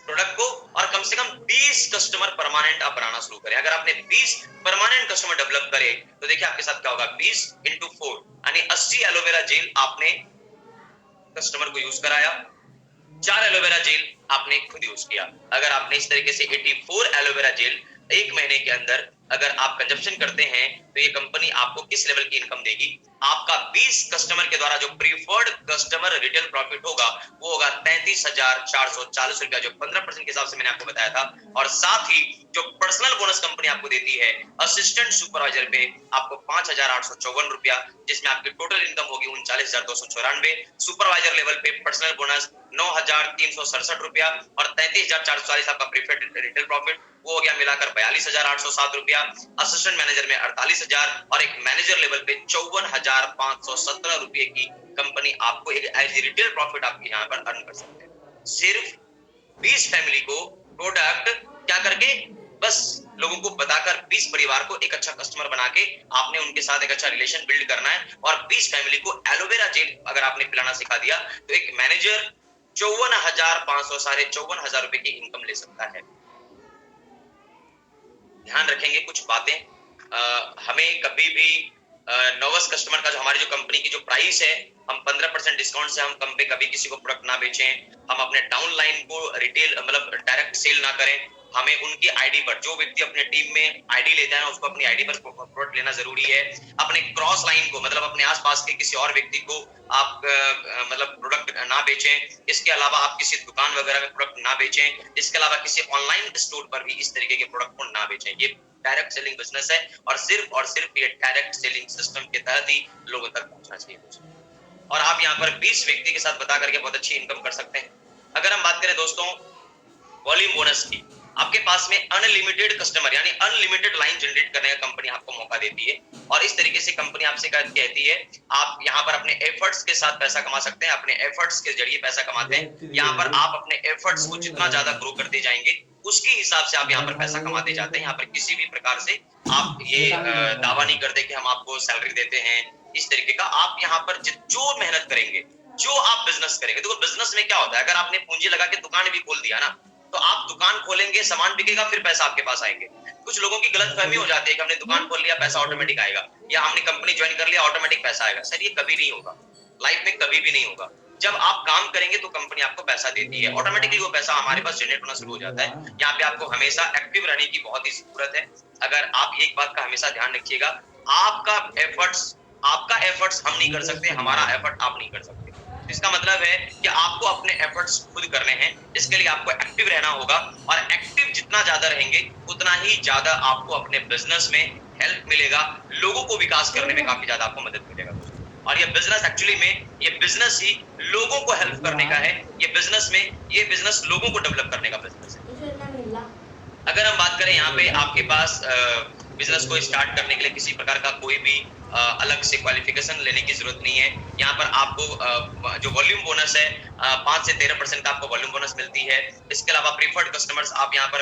प्रोडक्ट को, और कम से कम 20 कस्टमर परमानेंट आप बनाना शुरू करें। अगर आपने 20 परमानेंट कस्टमर डेवलप करे तो देखिए आपके साथ क्या होगा, 20 into 4 यानी 80 एलोवेरा जेल आपने कस्टमर को यूज कराया, 4 एलोवेरा जेल आपने खुद यूज किया। अगर आपने इस तरीके से 84 एलोवेरा जेल एक महीने के अंदर अगर आप कंजप्शन करते हैं तो ये कंपनी आपको किस लेवल की इनकम देगी? आपका 20 कस्टमर के द्वारा जो प्रीफर्ड कस्टमर रिटेल प्रॉफिट होगा वो होगा 33,440 रुपया, जो 15% के हिसाब से मैंने आपको बताया था। और साथ ही जो पर्सनल बोनस कंपनी आपको देती है असिस्टेंट सुपरवाइजर पे आपको 5,854 रुपया, जिसमें आपकी टोटल इनकम होगी 39,294। सुपरवाइजर लेवल पे पर्सनल बोनस 9,367 रुपया, और 33,440 आपका प्रीफर्ड रिटेल प्रॉफिट, वो हो गया मिलाकर 42,807 रुपया। असिस्टेंट मैनेजर में 48,000, और एक मैनेजर लेवल पे 54,517 रुपए की कंपनी आपको एक एज रिटेल प्रॉफिट आपके यहाँ पर अर्न कर सकते हैं। सिर्फ 20 फैमिली को प्रोडक्ट क्या करके, बस लोगों को बताकर 20 परिवार को एक अच्छा कस्टमर बना के आपने उनके साथ एक अच्छा रिलेशन बिल्ड करना है और 20 फैमिली को एलोवेरा जेल अगर आपने पिलाना सिखा दिया तो एक मैनेजर 54,500 साढ़े 54,000 रुपए की इनकम ले सकता है। ध्यान रखेंगे कुछ बातें, हमें कभी भी नोवस कस्टमर का जो हमारी जो कंपनी की जो प्राइस है, हम 15% डिस्काउंट से हम कम पे कभी किसी को प्रोडक्ट ना बेचें, हम अपने डाउनलाइन को रिटेल मतलब डायरेक्ट सेल ना करें, हमें उनकी आईडी पर जो व्यक्ति अपने टीम में आईडी लेता है उसको अपनी आईडी पर प्रोडक्ट लेना जरूरी है। अपने क्रॉस लाइन को मतलब अपने आसपास के किसी और व्यक्ति को आप मतलब प्रोडक्ट ना बेचें। इसके अलावा आप किसी दुकान वगैरह में प्रोडक्ट ना बेचें। इसके अलावा किसी ऑनलाइन स्टोर पर भी इस तरीके के प्रोडक्ट को ना बेचें। ये डायरेक्ट सेलिंग बिजनेस है और सिर्फ ये डायरेक्ट सेलिंग सिस्टम के तहत ही लोगों तक पहुंचना चाहिए। और आप यहाँ पर 20 व्यक्ति के साथ बता करके बहुत अच्छी इनकम कर सकते हैं। अगर हम बात करें दोस्तों वॉल्यूम बोनस की, आपके पास में अनलिमिटेड कस्टमर यानी अनलिमिटेड लाइन जनरेट करने का कंपनी आपको मौका देती है और इस तरीके से कंपनी आपसे कहती है आप यहाँ पर अपने एफर्ट्स के साथ पैसा कमा सकते हैं, अपने एफर्ट्स के जरिए पैसा कमाते हैं। यहाँ पर आप अपने एफर्ट्स को जितना ज्यादा ग्रो करते जाएंगे उसके हिसाब से आप यहाँ पर पैसा कमाते जाते हैं। यहाँ पर किसी भी प्रकार से आप ये दावा नहीं करते कि हम आपको सैलरी देते हैं, इस तरीके का। आप यहाँ पर जो मेहनत करेंगे, जो आप बिजनेस करेंगे, देखो बिजनेस में क्या होता है, अगर आपने पूंजी लगा के दुकान भी खोल दिया ना तो आप दुकान खोलेंगे, सामान बिकेगा, फिर पैसा आपके पास आएंगे। कुछ लोगों की गलतफहमी हो जाती है कि हमने दुकान खोल लिया पैसा ऑटोमेटिक आएगा, या हमने कंपनी ज्वाइन कर लिया ऑटोमेटिक पैसा आएगा। सर ये कभी नहीं होगा, लाइफ में कभी भी नहीं होगा। जब आप काम करेंगे तो कंपनी आपको पैसा देती है, ऑटोमेटिकली वो पैसा हमारे पास जनरेट होना शुरू हो जाता है। यहाँ पे आपको हमेशा एक्टिव रहने की बहुत ही जरूरत है। अगर आप एक बात का हमेशा ध्यान रखिएगा, आपका एफर्ट्स हम नहीं कर सकते, हमारा एफर्ट आप नहीं कर सकते। इसका मतलब है कि आपको अपने एफर्ट्स खुद करने हैं। इसके लिए आपको एक्टिव रहना होगा और एक्टिव जितना ज्यादा रहेंगे उतना ही ज्यादा आपको अपने बिजनेस में हेल्प मिलेगा, लोगों को विकास करने में काफी ज्यादा आपको मदद मिलेगा। और ये बिजनेस एक्चुअली में ये बिजनेस ही लोगों को हेल्प करने का है। ये बिजनेस लोगों को डेवलप करने का बिजनेस है। अगर हम बात करें यहाँ पे आपके पास बिजनेस को स्टार्ट करने के लिए किसी प्रकार का कोई भी अलग से क्वालिफिकेशन लेने की जरूरत नहीं है। यहाँ पर आपको जो वॉल्यूम बोनस है 5 से 13% का आपको वॉल्यूम बोनस मिलती है। इसके अलावा प्रीफर्ड कस्टमर्स आप यहाँ पर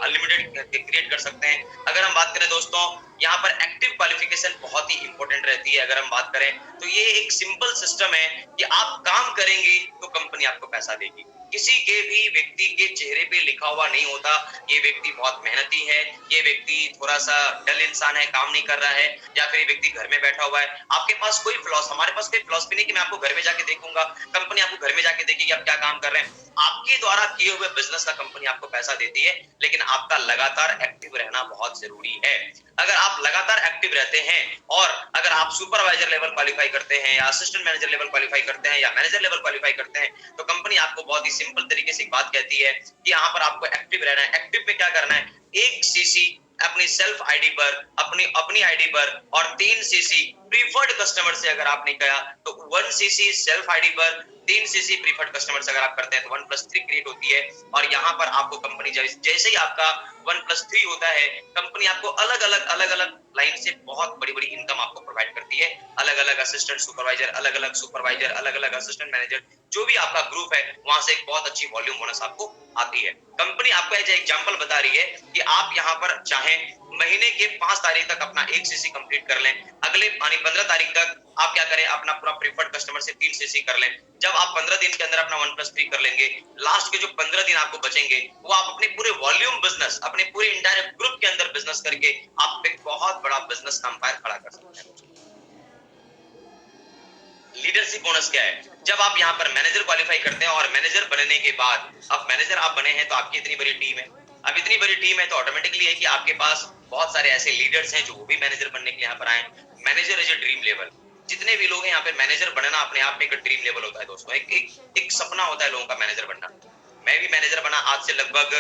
अनलिमिटेड क्रिएट कर सकते हैं। अगर हम बात करें दोस्तों यहाँ पर एक्टिव क्वालिफिकेशन बहुत ही इंपॉर्टेंट रहती है। अगर हम बात करें तो ये एक सिंपल सिस्टम है कि आप काम करेंगे तो कंपनी आपको पैसा देगी। किसी के भी व्यक्ति के चेहरे पे लिखा हुआ नहीं होता ये व्यक्ति बहुत मेहनती है, ये व्यक्ति थोड़ा सा डल इंसान है, काम नहीं कर रहा है, या फिर ये व्यक्ति घर में बैठा हुआ है। आपके पास कोई हमारे पास कोई फिलॉसफी नहीं कि मैं आपको घर में जाके देखूंगा, कंपनी आपको घर में जाके देखेगी आप क्या काम कर रहे हैं। आपके द्वारा किए हुए बिजनेस का कंपनी आपको पैसा देती है, लेकिन आपका लगातार एक्टिव रहना बहुत जरूरी है। अगर आप लगातार एक्टिव रहते हैं और अगर आप सुपरवाइजर लेवल क्वालिफाई करते हैं या असिस्टेंट मैनेजर लेवल क्वालिफाई करते हैं या मैनेजर लेवल क्वालिफाई करते हैं तो कंपनी आपको बहुत ही सिंपल तरीके से एक बात कहती है कि यहाँ पर आपको एक्टिव रहना है। एक्टिव में क्या करना है, 1 सीसी अपनी सेल्फ आईडी पर, अपनी आईडी पर और 3 सीसी प्रीफर्ड कस्टमर से अगर आपने किया तो 1 सीसी सेल्फ आईडी पर, 3 सीसी प्रीफर्ड कस्टमर से अगर आप करते हैं तो 1+3 क्रिएट होती है। और यहाँ पर आपको कंपनी जैसे ही आपका 1+3 होता है कंपनी आपको अलग अलग लाइन से बहुत बड़ी इनकम आपको प्रोवाइड करती है। अलग अलग असिस्टेंट सुपरवाइजर, अलग अलग असिस्टेंट मैनेजर, जो भी आपका ग्रुप है वहां से एक बहुत अच्छी वॉल्यूम बोनस आपको आती है। कंपनी आपको एज एग्जांपल बता रही है कि आप यहाँ पर चाहे महीने के 5 तारीख तक अपना 1 सीसी कंप्लीट कर लें, अगले 15 तारीख तक आप क्या करें अपना पूरा प्रीफर्ड कस्टमर से 3 सीसी कर लें। जब आप 15 दिन के अंदर अपना 1+3 कर लेंगे, लास्ट के जो 15 दिन आपको बचेंगे वो आप अपने पूरे वॉल्यूम बिजनेस, अपने पूरे इंटायर ग्रुप के अंदर बिजनेस करके आप एक बहुत बड़ा बिजनेस का एम्पायर खड़ा कर सकते हैं। लीडरशिप बोनस क्या है, जब आप यहाँ पर मैनेजर क्वालिफाई करते हैं और मैनेजर बनने के बाद अब मैनेजर आप बने हैं तो आपकी इतनी बड़ी टीम है। अब इतनी बड़ी टीम है तो ऑटोमेटिकली है कि आपके पास बहुत सारे ऐसे लीडर्स हैं जो वो भी मैनेजर बनने के लिए यहाँ पर आए। Manager is a dream level. जितने भी लोग हैं यहाँ पे मैनेजर बनना अपने आप में एक ड्रीम लेवल होता है दोस्तों, एक सपना होता है लोगों का मैनेजर बनना। मैं भी मैनेजर बना आज से लगभग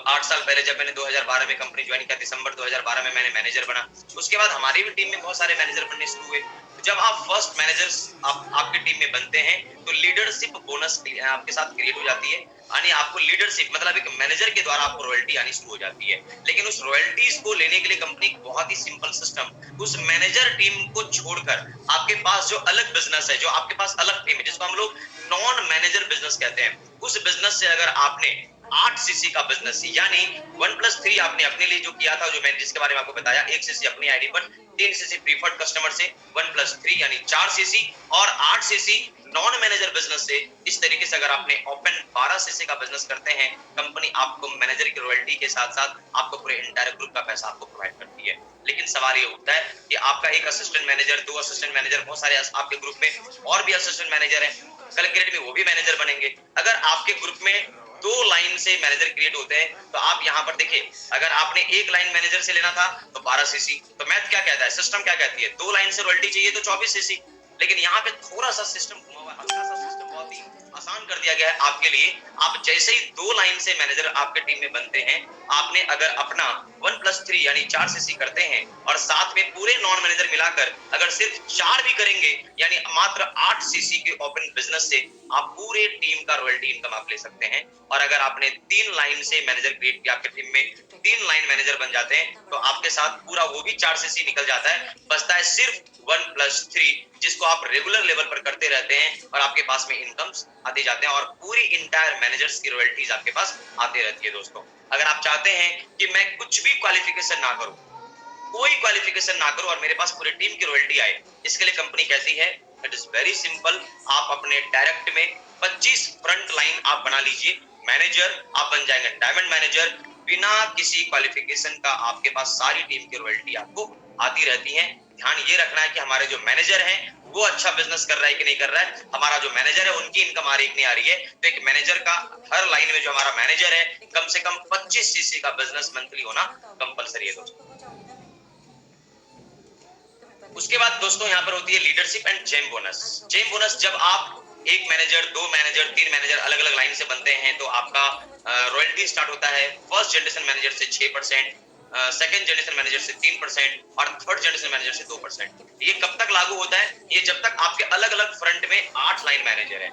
8 साल पहले, जब मैंने 2012 में कंपनी ज्वाइन किया, दिसंबर 2012 में मैंने मैनेजर बना। उसके बाद हमारी भी टीम में बहुत सारे मैनेजर बनने शुरू हुए। जब आप फर्स्ट मैनेजर्स आपकी टीम में बनते हैं तो लीडरशिप बोनस आपके साथ क्रिएट हो जाती है। यानी आपको लीडरशिप मतलब एक मैनेजर के द्वारा आपको रॉयल्टी आनी शुरू हो जाती है। लेकिन उस रॉयल्टीज को लेने के लिए कंपनी बहुत ही सिंपल सिस्टम, उस मैनेजर टीम को छोड़कर आपके पास जो अलग बिजनेस है, जो आपके पास अलग टीम है, जिसको हम लोग नॉन मैनेजर बिजनेस कहते हैं, उस बिजनेस से अगर आपने 8 सीसी का बिजनेस, यानी 1+3 आपने अपने लिए जो किया था, जो मैंने जिसके बारे में आपको बताया, 1 सीसी अपनी आईडी पर, 3 सीसी प्रीफर्ड कस्टमर से, 1+3 यानी 4 सीसी, और 8 सीसी नॉन मैनेजर बिजनेस से। इस तरीके से अगर आपने ओपन 12 सीसी का बिजनेस करते हैं, कंपनी आपको मैनेजर की रॉयल्टी के साथ साथ आपको पूरे इंटायर ग्रुप का पैसा आपको प्रोवाइड करती है। लेकिन सवाल ये उठता है कि आपका एक असिस्टेंट मैनेजर, 2 असिस्टेंट मैनेजर, बहुत सारे आपके ग्रुप में और भी असिस्टेंट मैनेजर हैं, कल के डेट में वो भी मैनेजर बनेंगे। अगर आपके ग्रुप में 2 लाइन से मैनेजर क्रिएट होते हैं, तो आप यहाँ पर देखिए, अगर आपने एक लाइन मैनेजर से लेना था तो 12 सीसी, तो मैथ क्या कहता है, सिस्टम क्या कहती है, 2 लाइन से रॉयल्टी चाहिए तो 24 सीसी। लेकिन यहाँ पे थोड़ा सा सिस्टम घुमा हुआ है, हल्का सा सिस्टम बहुत ही आसान कर दिया गया है आपके लिए। आप जैसे ही 2 लाइन से मैनेजर आपके टीम में बनते हैं, आपने अगर अपना 1+3 यानी 4 सीसी करते हैं और साथ में पूरे नॉन मैनेजर मिलाकर अगर सिर्फ 4 भी करेंगे, यानी मात्र 8 सीसी के ओपन बिजनेस से आप पूरे टीम का रॉयल्टी इनकम आप ले सकते हैं। और अगर आपने 3 लाइन से मैनेजर क्रिएट किया, आपके टीम में 3 लाइन मैनेजर बन जाते हैं, तो आपके साथ पूरा वो भी 4 सीसी निकल जाता है, बचता है सिर्फ 1+3, जिसको आप रेगुलर लेवल पर करते रहते हैं और आपके पास में इनकम्स आते जाते हैं और पूरी इंटायर मैनेजर्स की रॉयल्टीज आपके पास आते रहती है। दोस्तों, अगर आप चाहते हैं कि मैं कुछ भी क्वालिफिकेशन ना करूं, कोई क्वालिफिकेशन ना करूं और मेरे पास पूरी टीम की रॉयल्टी आए, इसके लिए कंपनी कहती है इट इज वेरी सिंपल, आप अपने डायरेक्ट में 25 फ्रंट लाइन आप बना लीजिए मैनेजर, आप बन जाएंगे डायमंड मैनेजर, बिना किसी क्वालिफिकेशन का आपके पास सारी टीम की रॉयल्टी आपको आती रहती है। ध्यान ये रखना है कि हमारे जो मैनेजर हैं वो अच्छा बिजनेस कर रहा है कि नहीं कर रहा है, हमारा जो मैनेजर है उनकी इनकम आ रही है कि नहीं आ रही है। तो एक मैनेजर का हर लाइन में जो हमारा मैनेजर है, कम से कम 25 सीसी का बिजनेस मंथली होना कंपलसरी है दोस्तों। उसके बाद दोस्तों यहाँ पर होती है leadership and gem bonus. Gem bonus, जब आप एक मैनेजर, 2 मैनेजर, 3 मैनेजर अलग अलग लाइन से बनते हैं, तो आपका रॉयल्टी स्टार्ट होता है फर्स्ट जनरेशन मैनेजर से 6%, सेकंड जनरेशन मैनेजर से 3% और थर्ड जनरेशन मैनेजर से 2%। ये कब तक लागू होता है? ये जब तक आपके अलग अलग फ्रंट में 8 लाइन मैनेजर है।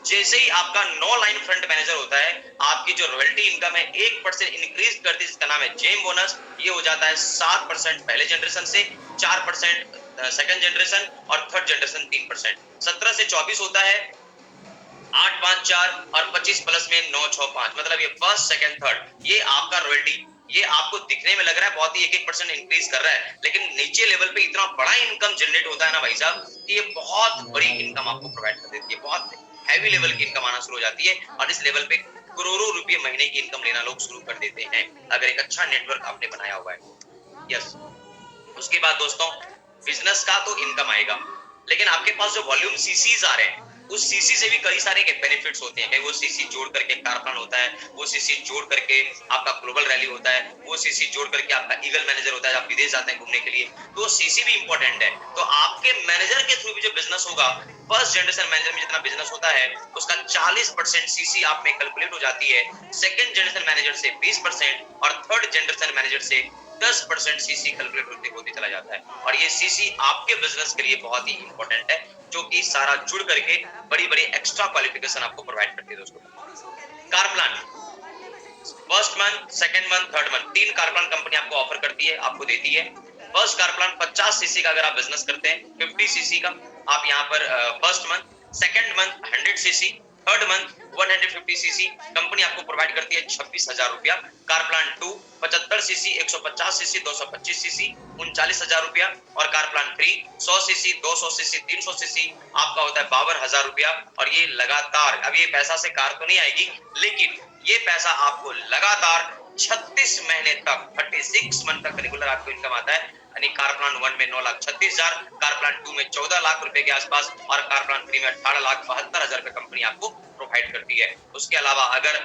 जैसे ही आपका 9 लाइन फ्रंट मैनेजर होता है, आपकी जो रॉयल्टी इनकम है 1% इंक्रीज करती है, जिसका नाम है जेम बोनस। ये हो जाता है 7% पहले जनरेशन से, 4% सेकंड जनरेशन और थर्ड जनरेशन 3%। 17 से 24 होता है 8, 5, 4 और 25 प्लस में 9, 6, 5, मतलब ये फर्स्ट, सेकंड, थर्ड, ये आपका रॉयल्टी, ये आपको दिखने में लग रहा है बहुत ही 1-1% इंक्रीज कर रहा है, लेकिन नीचे लेवल पे इतना बड़ा इनकम जनरेट होता है ना भाई साहब, कि ये बहुत बड़ी इनकम आपको प्रोवाइड कर देती है, बहुत हैवी लेवल की इनकम आना शुरू हो जाती है और इस लेवल पे करोड़ों रुपए महीने की इनकम लेना लोग शुरू कर देते हैं, अगर एक अच्छा नेटवर्क आपने बनाया हुआ है। यस। उसके बाद दोस्तों, बिजनेस का तो इनकम आएगा, लेकिन आपके पास जो वॉल्यूम सीसीज आ रहे हैं, उस सीसी से भी कई सारे बेनिफिट्स होते हैं। वो सीसी जोड़ करके कार प्लान होता है, वो सीसी जोड़ करके आपका ग्लोबल रैली होता है, वो सीसी जोड़ करके आपका ईगल मैनेजर होता है, आप विदेश जाते हैं घूमने के लिए, तो सीसी भी इंपॉर्टेंट है। तो आपके मैनेजर के थ्रू भी जो बिजनेस होगा, फर्स्ट जनरेशन मैनेजर में जितना बिजनेस होता है उसका 40% सीसी आप में कैलकुलेट हो जाती है, सेकंड जनरेशन मैनेजर से 20% और थर्ड जनरेशन मैनेजर से 10% सीसी कैलकुलेट होते चला जाता है। और ये सीसी आपके बिजनेस के लिए बहुत ही इंपॉर्टेंट है, जो कि सारा जुड़ करके बड़ी बड़ी एक्स्ट्रा क्वालिफिकेशन आपको प्रोवाइड करती है दोस्तों। Car plan, first month, second month, third month, 3 car plan company आपको ऑफर करती है, आपको देती है। फर्स्ट कार प्लान 50 सीसी का अगर आप बिजनेस करते हैं, 50 सीसी का आप यहाँ पर first month, second month 100 CC, third month 150 CC company आपको प्रोवाइड करती है 26,000 रुपया। Car plan 2 75 CC, 150 CC, 225 CC 39,000 रुपया। और car plan 3 100 CC, 200 CC, 300 CC आपका होता है 52,000 रुपया। और ये लगातार, अब ये पैसा से कार तो नहीं आएगी, लेकिन ये पैसा आपको लगातार 36 महीने तक, 36 मंथ तक रेगुलर आपको इनकम आता है। यानी कार प्लान 1 में 9,36,000, कार प्लान 2 में 14 लाख रुपए के आसपास और कार प्लान 3 में 18,72,000 रुपए कंपनी आपको प्रोवाइड करती है। उसके अलावा अगर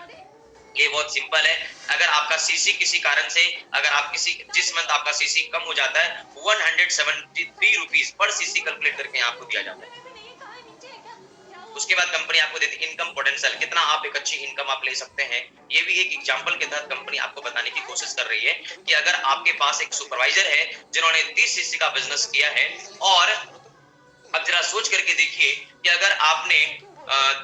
ये बहुत सिंपल है, अगर आपका सीसी किसी कारण से, अगर आप जिस मंथ आपका सीसी कम हो जाता है, 173 रुपीज पर सीसी कैलकुलेट करके आपको दिया जाता है। उसके बाद कंपनी आपको देती है इनकम पोटेंशियल, कितना आप एक अच्छी इनकम आप ले सकते हैं। ये भी एक एग्जांपल के तहत कंपनी आपको बताने की कोशिश कर रही है कि अगर आपके पास एक सुपरवाइजर है जिन्होंने 30 सीसी का बिजनेस किया है, और अब जरा सोच करके देखिए कि अगर आपने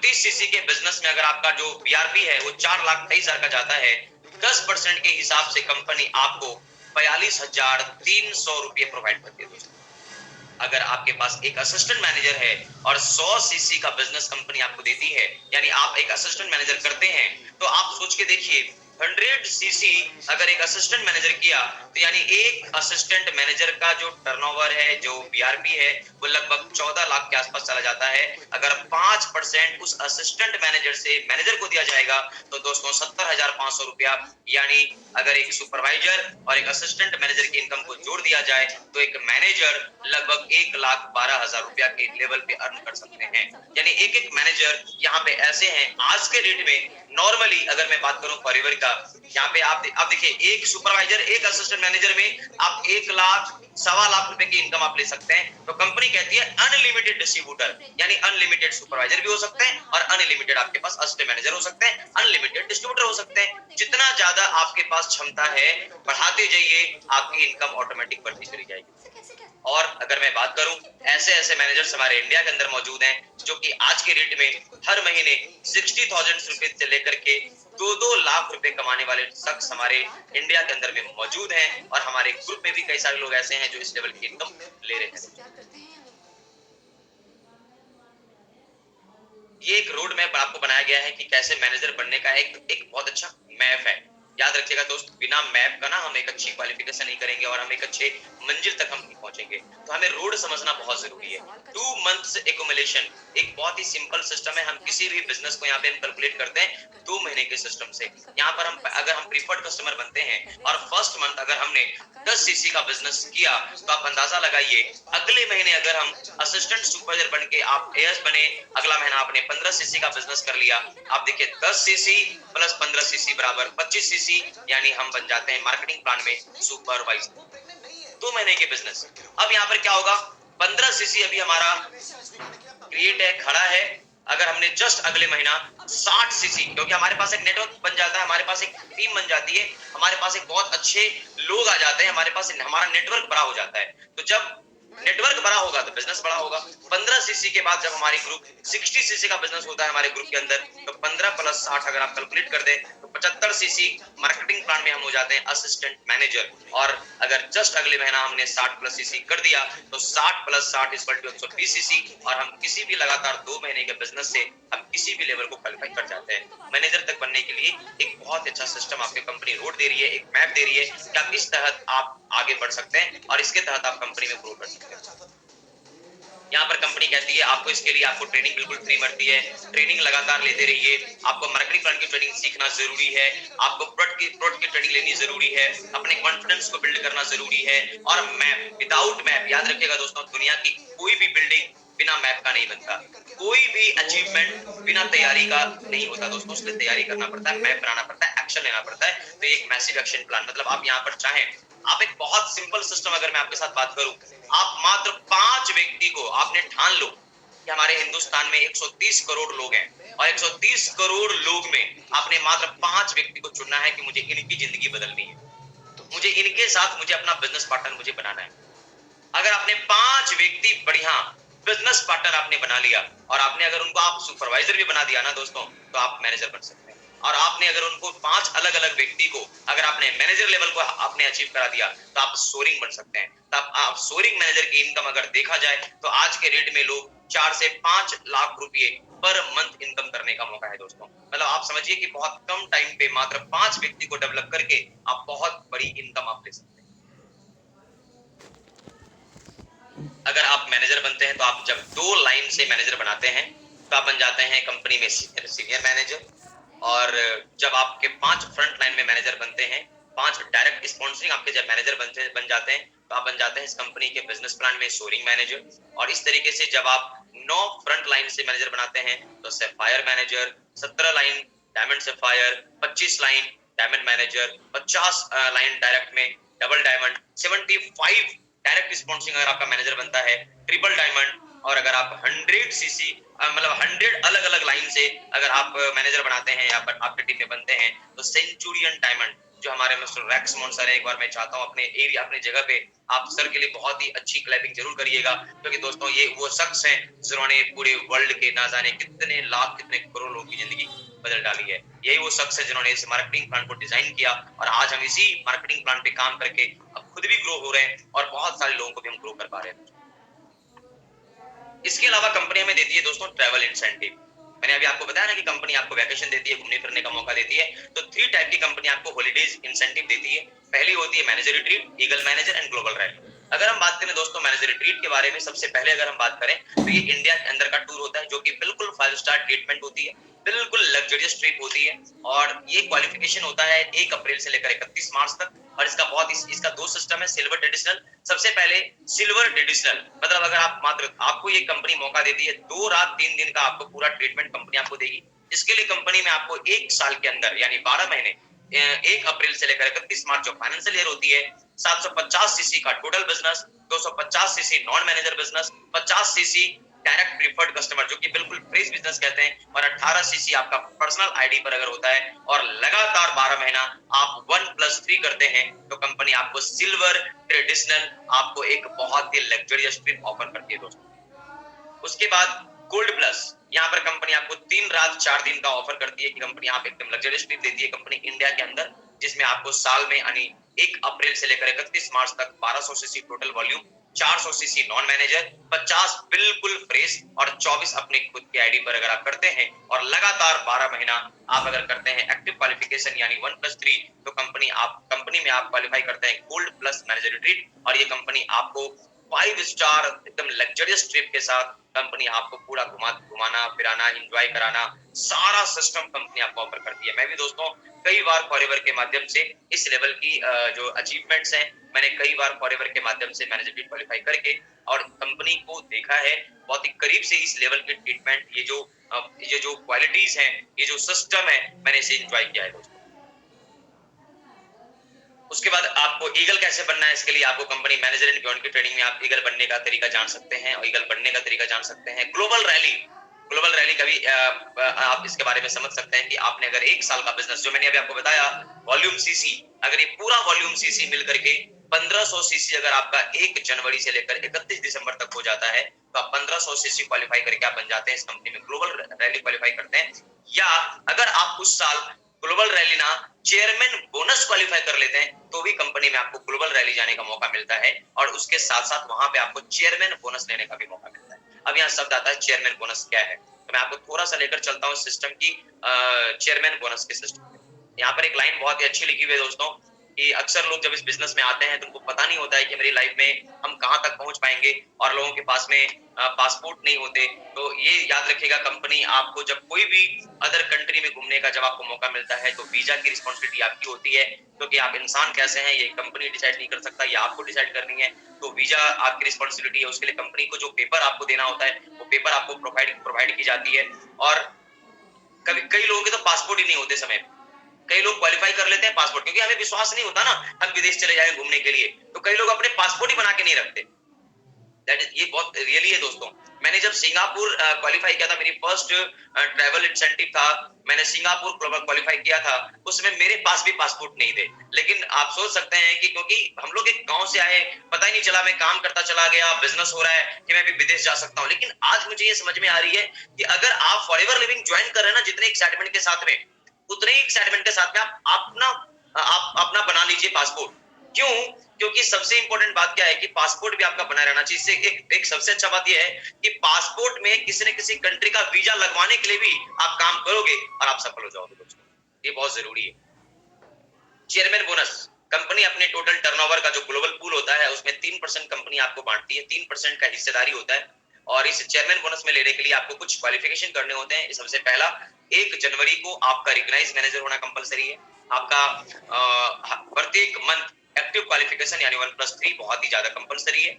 30 सीसी के बिजनेस में अगर आपका जो बीआरपी है वो 4,23,000 का जाता है, 10% के हिसाब से कंपनी आपको 42,300 रुपये प्रोवाइड करती है दोस्तों। अगर आपके पास एक असिस्टेंट मैनेजर है और 100 सीसी का बिजनेस कंपनी आपको देती है, यानी आप एक असिस्टेंट मैनेजर करते हैं, तो आप सोच के देखिए 100 सीसी अगर एक असिस्टेंट मैनेजर किया, तो यानी एक असिस्टेंट मैनेजर का जो टर्नओवर है, जो बीआरपी है, वो लगभग 14 लाख के आसपास चला जाता है। अगर 5% उस असिस्टेंट मैनेजर से मैनेजर को दिया जाएगा, तो दोस्तों 70,500 रुपया, यानी अगर एक सुपरवाइजर और एक असिस्टेंट मैनेजर की इनकम को जोड़ दिया जाए, तो एक मैनेजर लगभग 1,12,000 रुपया के लेवल पे अर्न कर सकते हैं। यानी एक एक मैनेजर यहाँ पे ऐसे हैं आज के डेट में। नॉर्मली अगर मैं बात करूं फॉरएवर का, यहाँ पे आप देखिए एक सुपरवाइजर एक असिस्टेंट मैनेजर में आप 1 लाख 1.25 लाख रुपए की इनकम आप ले सकते हैं। तो कंपनी कहती है अनलिमिटेड डिस्ट्रीब्यूटर, यानी अनलिमिटेड सुपरवाइजर भी हो सकते हैं और अनलिमिटेड आपके पास असिस्टेंट मैनेजर हो सकते हैं, अनलिमिटेड डिस्ट्रीब्यूटर हो सकते हैं। जितना ज्यादा आपके पास क्षमता है बढ़ाते जाइए, आपकी इनकम ऑटोमेटिक बढ़ती चली जाएगी। और अगर मैं बात करूं, ऐसे ऐसे मैनेजर्स हमारे इंडिया के अंदर मौजूद हैं जो कि आज के रेट में हर महीने 60,000 रुपए से लेकर के 2-2 लाख रुपए कमाने वाले शख्स हमारे इंडिया के अंदर में मौजूद हैं। और हमारे ग्रुप में भी कई सारे लोग ऐसे हैं जो इस लेवल की इनकम ले रहे हैं। ये एक रोड मैप आपको बनाया गया है कि कैसे मैनेजर बनने का एक बहुत अच्छा मैप है। याद रखिएगा दोस्त, बिना मैप का ना हम एक अच्छी क्वालिफिकेशन नहीं करेंगे और हम एक अच्छे मंजिल तक हम नहीं पहुंचेंगे। तो हमें रोड समझना बहुत जरूरी है। 2 मंथ्स एक्यूमुलेशन एक बहुत ही सिंपल सिस्टम है। हम किसी भी बिजनेस को यहाँ पे हम कैलकुलेट करते हैं 2 महीने के सिस्टम से। यहाँ पर हम अगर हम प्रीफर्ड कस्टमर बनते हैं और फर्स्ट मंथ अगर हमने 10 सीसी का बिजनेस किया, तो आप अंदाजा लगाइए अगले महीने अगर हम असिस्टेंट सुपरवाइजर बन के आप एएस बने, अगला महीना आपने 15 सीसी का बिजनेस कर लिया। आप देखिए 10 सीसी प्लस 15 सीसी बराबर 25 सीसी, यानी हम बन जाते हैं मार्केटिंग प्लान में सुपरवाइजर। 2 महीने के बिजनेस। अब यहाँ पर क्या होगा, 15 सीसी अभी हमारा क्रिएट है, खड़ा है। अगर हमने जस्ट अगले महीना 60 सीसी, क्योंकि हमारे पास एक नेटवर्क बन जाता है, हमारे पास एक टीम बन जाती है, हमारे पास एक बहुत अच्छे लोग आ जाते हैं, हमारे पास हमारा नेटवर्क बड़ा हो जाता है। तो जब नेटवर्क बड़ा होगा तो बिजनेस बड़ा होगा। 15 सीसी के बाद जब हमारी ग्रुप 60 सीसी का बिजनेस होता है हमारे ग्रुप के अंदर, तो 15 प्लस 60 अगर आप कैलकुलेट कर दें तो 75 सीसी मार्केटिंग प्लान में हम हो जाते हैं असिस्टेंट मैनेजर। और अगर जस्ट अगले महीना हमने 60 प्लस सीसी कर दिया, तो 60 प्लस 60 इक्वल टू 120 सीसी, और हम किसी भी लगातार 2 महीने के बिजनेस से हम किसी भी लेवल को क्वालिफाई कर जाते हैं। मैनेजर तक बनने के लिए एक बहुत अच्छा सिस्टम आपकी कंपनी रोड दे रही है, एक मैप दे रही है कि आप इस तहत आप आगे बढ़ सकते हैं और इसके तहत आप कंपनी में ग्रो कर सकते हैं। यहाँ पर कंपनी कहती है आपको इसके लिए आपको ट्रेनिंग बिल्कुल फ्री मिलती है। ट्रेनिंग लगातार लेते रहिए। आपको मार्केटिंग प्लान की ट्रेनिंग सीखना जरूरी है, आपको प्रोडक्ट की ट्रेनिंग लेनी जरूरी है, अपने कॉन्फिडेंस को बिल्ड करना जरूरी है। और मैप, विदाउट मैप, याद रखिएगा दोस्तों, दुनिया की कोई भी बिल्डिंग बिना मैप का नहीं बनता, कोई भी अचीवमेंट बिना तैयारी का नहीं होता दोस्तों। उसके लिए तैयारी करना पड़ता है, मैप बनाना पड़ता है, एक्शन लेना पड़ता है। तो एक मैसिव एक्शन प्लान, मतलब आप यहाँ पर चाहें, आप एक बहुत सिंपल सिस्टम अगर मैं आपके साथ बात करूं, आप मात्र 5 व्यक्ति को आपने ठान लो कि हमारे हिंदुस्तान में 130 करोड़ लोग हैं और 130 करोड़ लोग में आपने मात्र 5 व्यक्ति को चुनना है कि मुझे इनकी जिंदगी बदलनी है, तो मुझे इनके साथ मुझे अपना बिजनेस पार्टनर मुझे बनाना है। अगर आपने 5 व्यक्ति बढ़िया बिजनेस पार्टनर आपने बना लिया और आपने अगर उनको आप सुपरवाइजर भी बना दिया ना दोस्तों, तो आप मैनेजर बन सकते हैं। और आपने अगर उनको 5 अलग अलग व्यक्ति को अगर आपने मैनेजर लेवल को आपने अचीव करा दिया, तो आप सोरिंग बन सकते हैं। तो आप सोरिंग मैनेजर की इनकम अगर देखा जाए तो आज के रेट में लोग 4 से 5 लाख रुपए पर मंथ इनकम करने का मौका है दोस्तों। मतलब आप समझिए कि बहुत कम टाइम पे मात्र 5 व्यक्ति को डेवलप करके आप बहुत बड़ी इनकम आप ले सकते हैं। अगर आप मैनेजर बनते हैं तो आप जब 2 लाइन से मैनेजर बनाते हैं तो आप बन जाते हैं कंपनी में सीनियर मैनेजर। और जब आपके 5 फ्रंट लाइन में मैनेजर बनते हैं, 5 डायरेक्ट स्पॉन्सरिंग आपके जब मैनेजर बन जाते हैं, तो आप बन जाते हैं इस कंपनी के बिजनेस प्लान में सोरिंग मैनेजर। और इस तरीके से जब आप 9 फ्रंट लाइन से मैनेजर बनाते हैं तो sapphire manager, 17 line diamond sapphire, 25 line diamond manager, 50 line direct में डबल डायमंड, 75 डायरेक्ट स्पॉन्सरिंग अगर आपका मैनेजर बनता है ट्रिपल डायमंड। और अगर आप 100 सीसी मतलब 100 अलग अलग लाइन से अगर आप मैनेजर बनाते हैं या पर आपके टीम में बनते हैं, तो सेंचुरियन डायमंड, जो हमारे मिस्टर रैक्स मोन सर है, एक बार मैं चाहता हूं अपने एरिया अपने जगह पे आप सर के लिए बहुत ही अच्छी क्लैपिंग जरूर करिएगा, क्योंकि दोस्तों ये वो शख्स हैं जिन्होंने पूरे वर्ल्ड के ना जाने कितने लाख कितने करोड़ लोगों की जिंदगी बदल डाली है। यही वो शख्स है जिन्होंने इस मार्केटिंग प्लान को डिजाइन किया और आज हम इसी मार्केटिंग प्लान पे काम करके अब खुद भी ग्रो हो रहे हैं और बहुत सारे लोगों को भी हम ग्रो कर पा रहे हैं। इसके अलावा कंपनी हमें देती है दोस्तों ट्रैवल इंसेंटिव। मैंने अभी आपको बताया ना कि कंपनी आपको वैकेशन देती है, घूमने फिरने का मौका देती है। तो 3 टाइप की कंपनी आपको हॉलिडेज इंसेंटिव देती है। पहली होती है manager retreat, eagle manager and global rally. अगर हम बात करें दोस्तों मैनेजर रिट्रीट के बारे में, सबसे पहले अगर हम बात करें तो ये इंडिया के अंदर का टूर होता है जो कि बिल्कुल 5 स्टार ट्रीटमेंट होती है, बिल्कुल लग्जरियस ट्रिप होती है। और ये क्वालिफिकेशन होता है 1 अप्रैल से लेकर 31 मार्च तक। और इसका 2 सिस्टम है, सिल्वर ट्रेडिशनल। सबसे पहले सिल्वर ट्रेडिशनल मतलब अगर आप मात्र आपको ये कंपनी मौका देती है 2 रात 3 दिन का आपको पूरा ट्रीटमेंट कंपनी आपको देगी। इसके लिए कंपनी में आपको 1 साल के अंदर यानी 12 महीने 1 अप्रैल से लेकर 31 मार्च जो फाइनेंशियल ईयर होती है, 750 सीसी का total business, 250 CC non manager business, 50 CC direct preferred customer जो कि बिल्कुल फ्रेश बिजनेस कहते हैं, और 18 सीसी आपका पर्सनल आईडी पर अगर होता है, और लगातार 12 महीना आप 1+3 करते हैं तो कंपनी आपको सिल्वर ट्रेडिशनल आपको एक बहुत ही लग्जरियस ट्रिप ऑफर करती है दोस्तों। उसके बाद गोल्ड प्लस, यहाँ पर कंपनी आपको 3 रात 4 दिन का ऑफर करती है कि कंपनी आप एकदम लग्जरियस ट्रिप देती है कंपनी इंडिया के अंदर, जिसमें आपको साल में यानी 1 अप्रैल से लेकर 31 मार्च तक 1200 CC total volume, 400 CC non manager, 50 बिल्कुल फ्रेश और 24 अपने खुद की आईडी पर अगर आप करते हैं और लगातार 12 महीना आप अगर करते हैं एक्टिव क्वालिफिकेशन यानी 1+3, तो कंपनी में आप क्वालिफाई करते हैं गोल्ड प्लस मैनेजर रिट्रीट। और ये कंपनी आपको 5 स्टार एकदम लग्जरियस ट्रिप के साथ कंपनी आपको पूरा घुमाना फिराना एंजॉय कराना सारा सिस्टम कंपनी आपको ऑफर करती है। मैं भी दोस्तों कई बार फॉरएवर के माध्यम से इस लेवल की जो अचीवमेंट्स हैं, मैंने कई बार फॉरएवर के माध्यम से मैनेजर क्वालिफाई करके और कंपनी को देखा है बहुत ही करीब से। इस लेवल के ट्रीटमेंट, ये जो क्वालिटीज हैं, ये जो सिस्टम है, मैंने इसे एंजॉय किया है दोस्तों। उसके बाद आपको ईगल कैसे बनना है, इसके लिए आपको कंपनी मैनेजर एंड बियॉन्ड की ट्रेनिंग में आप ईगल बनने का तरीका जान सकते हैं और ईगल बनने का तरीका जान सकते हैं। ग्लोबल रैली का भी आप इसके बारे में समझ सकते हैं कि आपने अगर 1 साल का बिजनेस, जो मैंने अभी आपको बताया वॉल्यूम सीसी, अगर ये पूरा वॉल्यूम सीसी मिलकर के 1500 सीसी अगर आपका 1 जनवरी से लेकर 31 दिसंबर तक हो जाता है, तो आप 1500 सीसी क्वालिफाई करके आप बन जाते हैं इस कंपनी में, ग्लोबल रैली क्वालिफाई करते हैं। या अगर आप उस साल ग्लोबल रैली ना चेयरमैन बोनस क्वालिफाई कर लेते हैं तो भी कंपनी में आपको ग्लोबल रैली जाने का मौका मिलता है, और उसके साथ साथ वहां पे आपको चेयरमैन बोनस लेने का भी मौका मिलता है। अब यहाँ शब्द आता है चेयरमैन बोनस क्या है, तो मैं आपको थोड़ा सा लेकर चलता हूँ सिस्टम की, चेयरमैन बोनस के सिस्टम। यहाँ पर एक लाइन बहुत ही अच्छी लिखी हुई है दोस्तों कि अक्सर लोग जब इस बिजनेस में आते हैं तो उनको पता नहीं होता है कि मेरी लाइफ में हम कहाँ तक पहुंच पाएंगे, और लोगों के पास में पासपोर्ट नहीं होते। तो ये याद रखिएगा, कंपनी आपको जब कोई भी अदर कंट्री में घूमने का जब आपको मौका मिलता है तो वीजा की रिस्पॉन्सिबिलिटी आपकी होती है, क्योंकि आप इंसान कैसे हैं ये कंपनी डिसाइड नहीं कर सकता, ये आपको डिसाइड करनी है। तो वीजा आपकी रिस्पॉन्सिबिलिटी है, उसके लिए कंपनी को जो पेपर आपको देना होता है वो पेपर आपको प्रोवाइड की जाती है। और कई लोगों के तो पासपोर्ट ही नहीं होते समय, कई लोग क्वालिफाई कर लेते हैं पासपोर्ट, क्योंकि हमें विश्वास नहीं होता ना हम विदेश चले जाएं घूमने के लिए, तो कई लोग अपने पासपोर्ट ही बना के नहीं रखते। ये बहुत रियली है दोस्तों। मैंने जब सिंगापुर क्वालिफाई किया था, मेरी फर्स्ट ट्रैवल इंसेंटिव था, मैंने सिंगापुर क्वालिफाई किया था, उसमें मेरे पास भी पासपोर्ट नहीं थे। लेकिन आप सोच सकते हैं कि क्योंकि हम लोग एक गांव से आए, पता ही नहीं चला, मैं काम करता चला गया, बिजनेस हो रहा है कि मैं भी विदेश जा सकता हूँ। लेकिन आज मुझे ये समझ में आ रही है कि अगर आप फॉरएवर लिविंग ज्वाइन कर रहे हैं ना, जितने एक्साइटमेंट के साथ में, उतने ही एक्साइटमेंट के साथ में आप अपना बना लीजिए पासपोर्ट। क्यों? क्योंकि सबसे इंपॉर्टेंट बात क्या है कि पासपोर्ट भी आपका बना रहना चाहिए। इससे एक सबसे अच्छा बात यह है कि पासपोर्ट में किसी न किसी कंट्री का वीजा लगवाने के लिए भी आप काम करोगे और आप सफल हो जाओगे दोस्तों, ये बहुत जरूरी है। चेयरमैन बोनस, कंपनी अपने टोटल टर्नओवर का जो ग्लोबल पूल होता है उसमें 3% कंपनी आपको बांटती है, 3% का हिस्सेदारी होता है। और इस चेयरमैन बोनस में लेने के लिए आपको कुछ क्वालिफिकेशन करने होते हैं। सबसे पहला, 1 जनवरी को आपका रिकग्नाइज मैनेजर होना कंपलसरी है। आपका प्रत्येक मंथ एक्टिव क्वालिफिकेशन यानी 1+3 बहुत ही ज्यादा कंपलसरी है।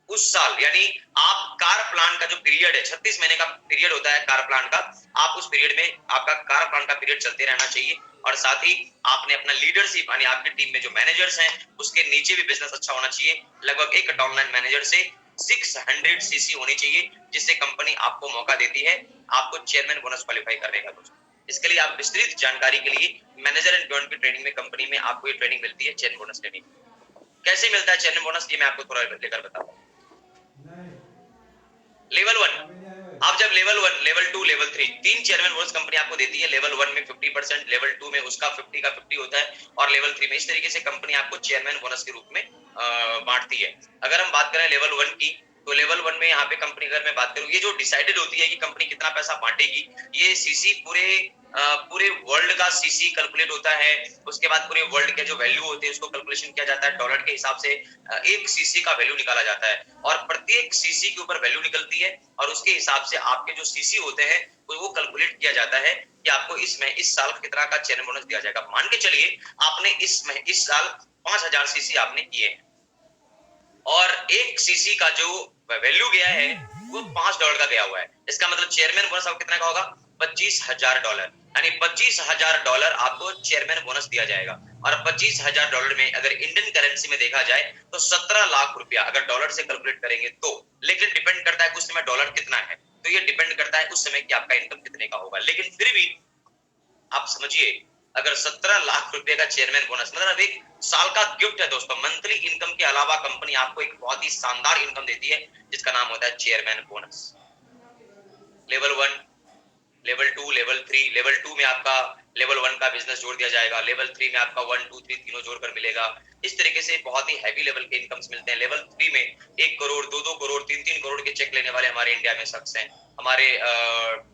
उस साल यानी आप कार प्लान का जो पीरियड है, 36 महीने का पीरियड होता है कार प्लान का, आप उस पीरियड में आपका कार प्लान का पीरियड चलते रहना चाहिए। और साथ ही आपने अपना लीडरशिप यानी आपकी टीम में जो मैनेजर्स हैं उसके नीचे भी बिजनेस अच्छा होना चाहिए। लगभग एक डाउनलाइन मैनेजर से 600 सीसी होनी चाहिए, जिससे कंपनी आपको मौका देती है आपको चेयरमैन बोनस क्वालिफाई करने का दोस्तों। इसके लिए आप विस्तृत जानकारी के लिए मैनेजर एंड बियॉन्ड की ट्रेनिंग में कंपनी में आपको ये ट्रेनिंग मिलती है, चेयरमैन बोनस ट्रेनिंग। कैसे मिलता है चेयरमैन बोनस, ये मैं आपको थोड़ा लेकर बताता हूँ। लेवल 1, आप जब level 1, level 2, level 3, 3 chairman bonus company आपको देती है। लेवल 1 में 50%, लेवल 2 में उसका 50 का 50 होता है, और लेवल 3 में इस तरीके से कंपनी आपको चेयरमैन बोनस के रूप में बांटती है। अगर हम बात करें लेवल 1 की, तो लेवल 1 में यहाँ पे कंपनी, अगर मैं बात करूँ, ये जो डिसाइडेड होती है कि कंपनी कितना पैसा बांटेगी, ये सीसी पूरे वर्ल्ड का सीसी कैलकुलेट होता है। उसके बाद पूरे वर्ल्ड के जो वैल्यू होते हैं उसको कैलकुलेशन किया जाता है, डॉलर के हिसाब से एक सीसी का वैल्यू निकाला जाता है और प्रत्येक सीसी के ऊपर वैल्यू निकलती है और उसके हिसाब से आपके जो सीसी होते हैं वो कैलकुलेट किया जाता है कि आपको इस साल कितना का चेयरमैन बोनस दिया जाएगा। मान के चलिए आपने इस साल 5,000 सीसी आपने किए हैं और एक सीसी का जो वैल्यू गया है वो $5 का गया हुआ है। इसका मतलब चेयरमैन बोनस आपको कितना का होगा? $25,000, यानी $25,000 आपको चेयरमैन बोनस दिया जाएगा। और $25,000 में अगर इंडियन करेंसी में देखा जाए तो 17 लाख रुपया अगर डॉलर से कैलकुलेट करेंगे तो, लेकिन डिपेंड करता है उस समय डॉलर कितना है, तो ये डिपेंड करता है उस समय कि आपका इनकम कितने का होगा। लेकिन फिर भी आप समझिए, अगर 17 लाख रुपए का चेयरमैन बोनस मतलब एक साल का गिफ्ट है दोस्तों। मंथली इनकम के अलावा कंपनी आपको एक बहुत ही शानदार इनकम देती है जिसका नाम होता है chairman bonus. Level 1, level 2, level 3। Level 2 में आपका लेवल 1 का बिजनेस जोड़ दिया जाएगा, लेवल 3 में आपका 1, 2, 3 तीनों जोड़कर मिलेगा। इस तरीके से बहुत ही हैवी लेवल के इनकम्स मिलते हैं। लेवल 3 में 1 करोड़, 2-2 करोड़, 3-3 करोड़ के चेक लेने वाले हमारे इंडिया में शख्स हैं। हमारे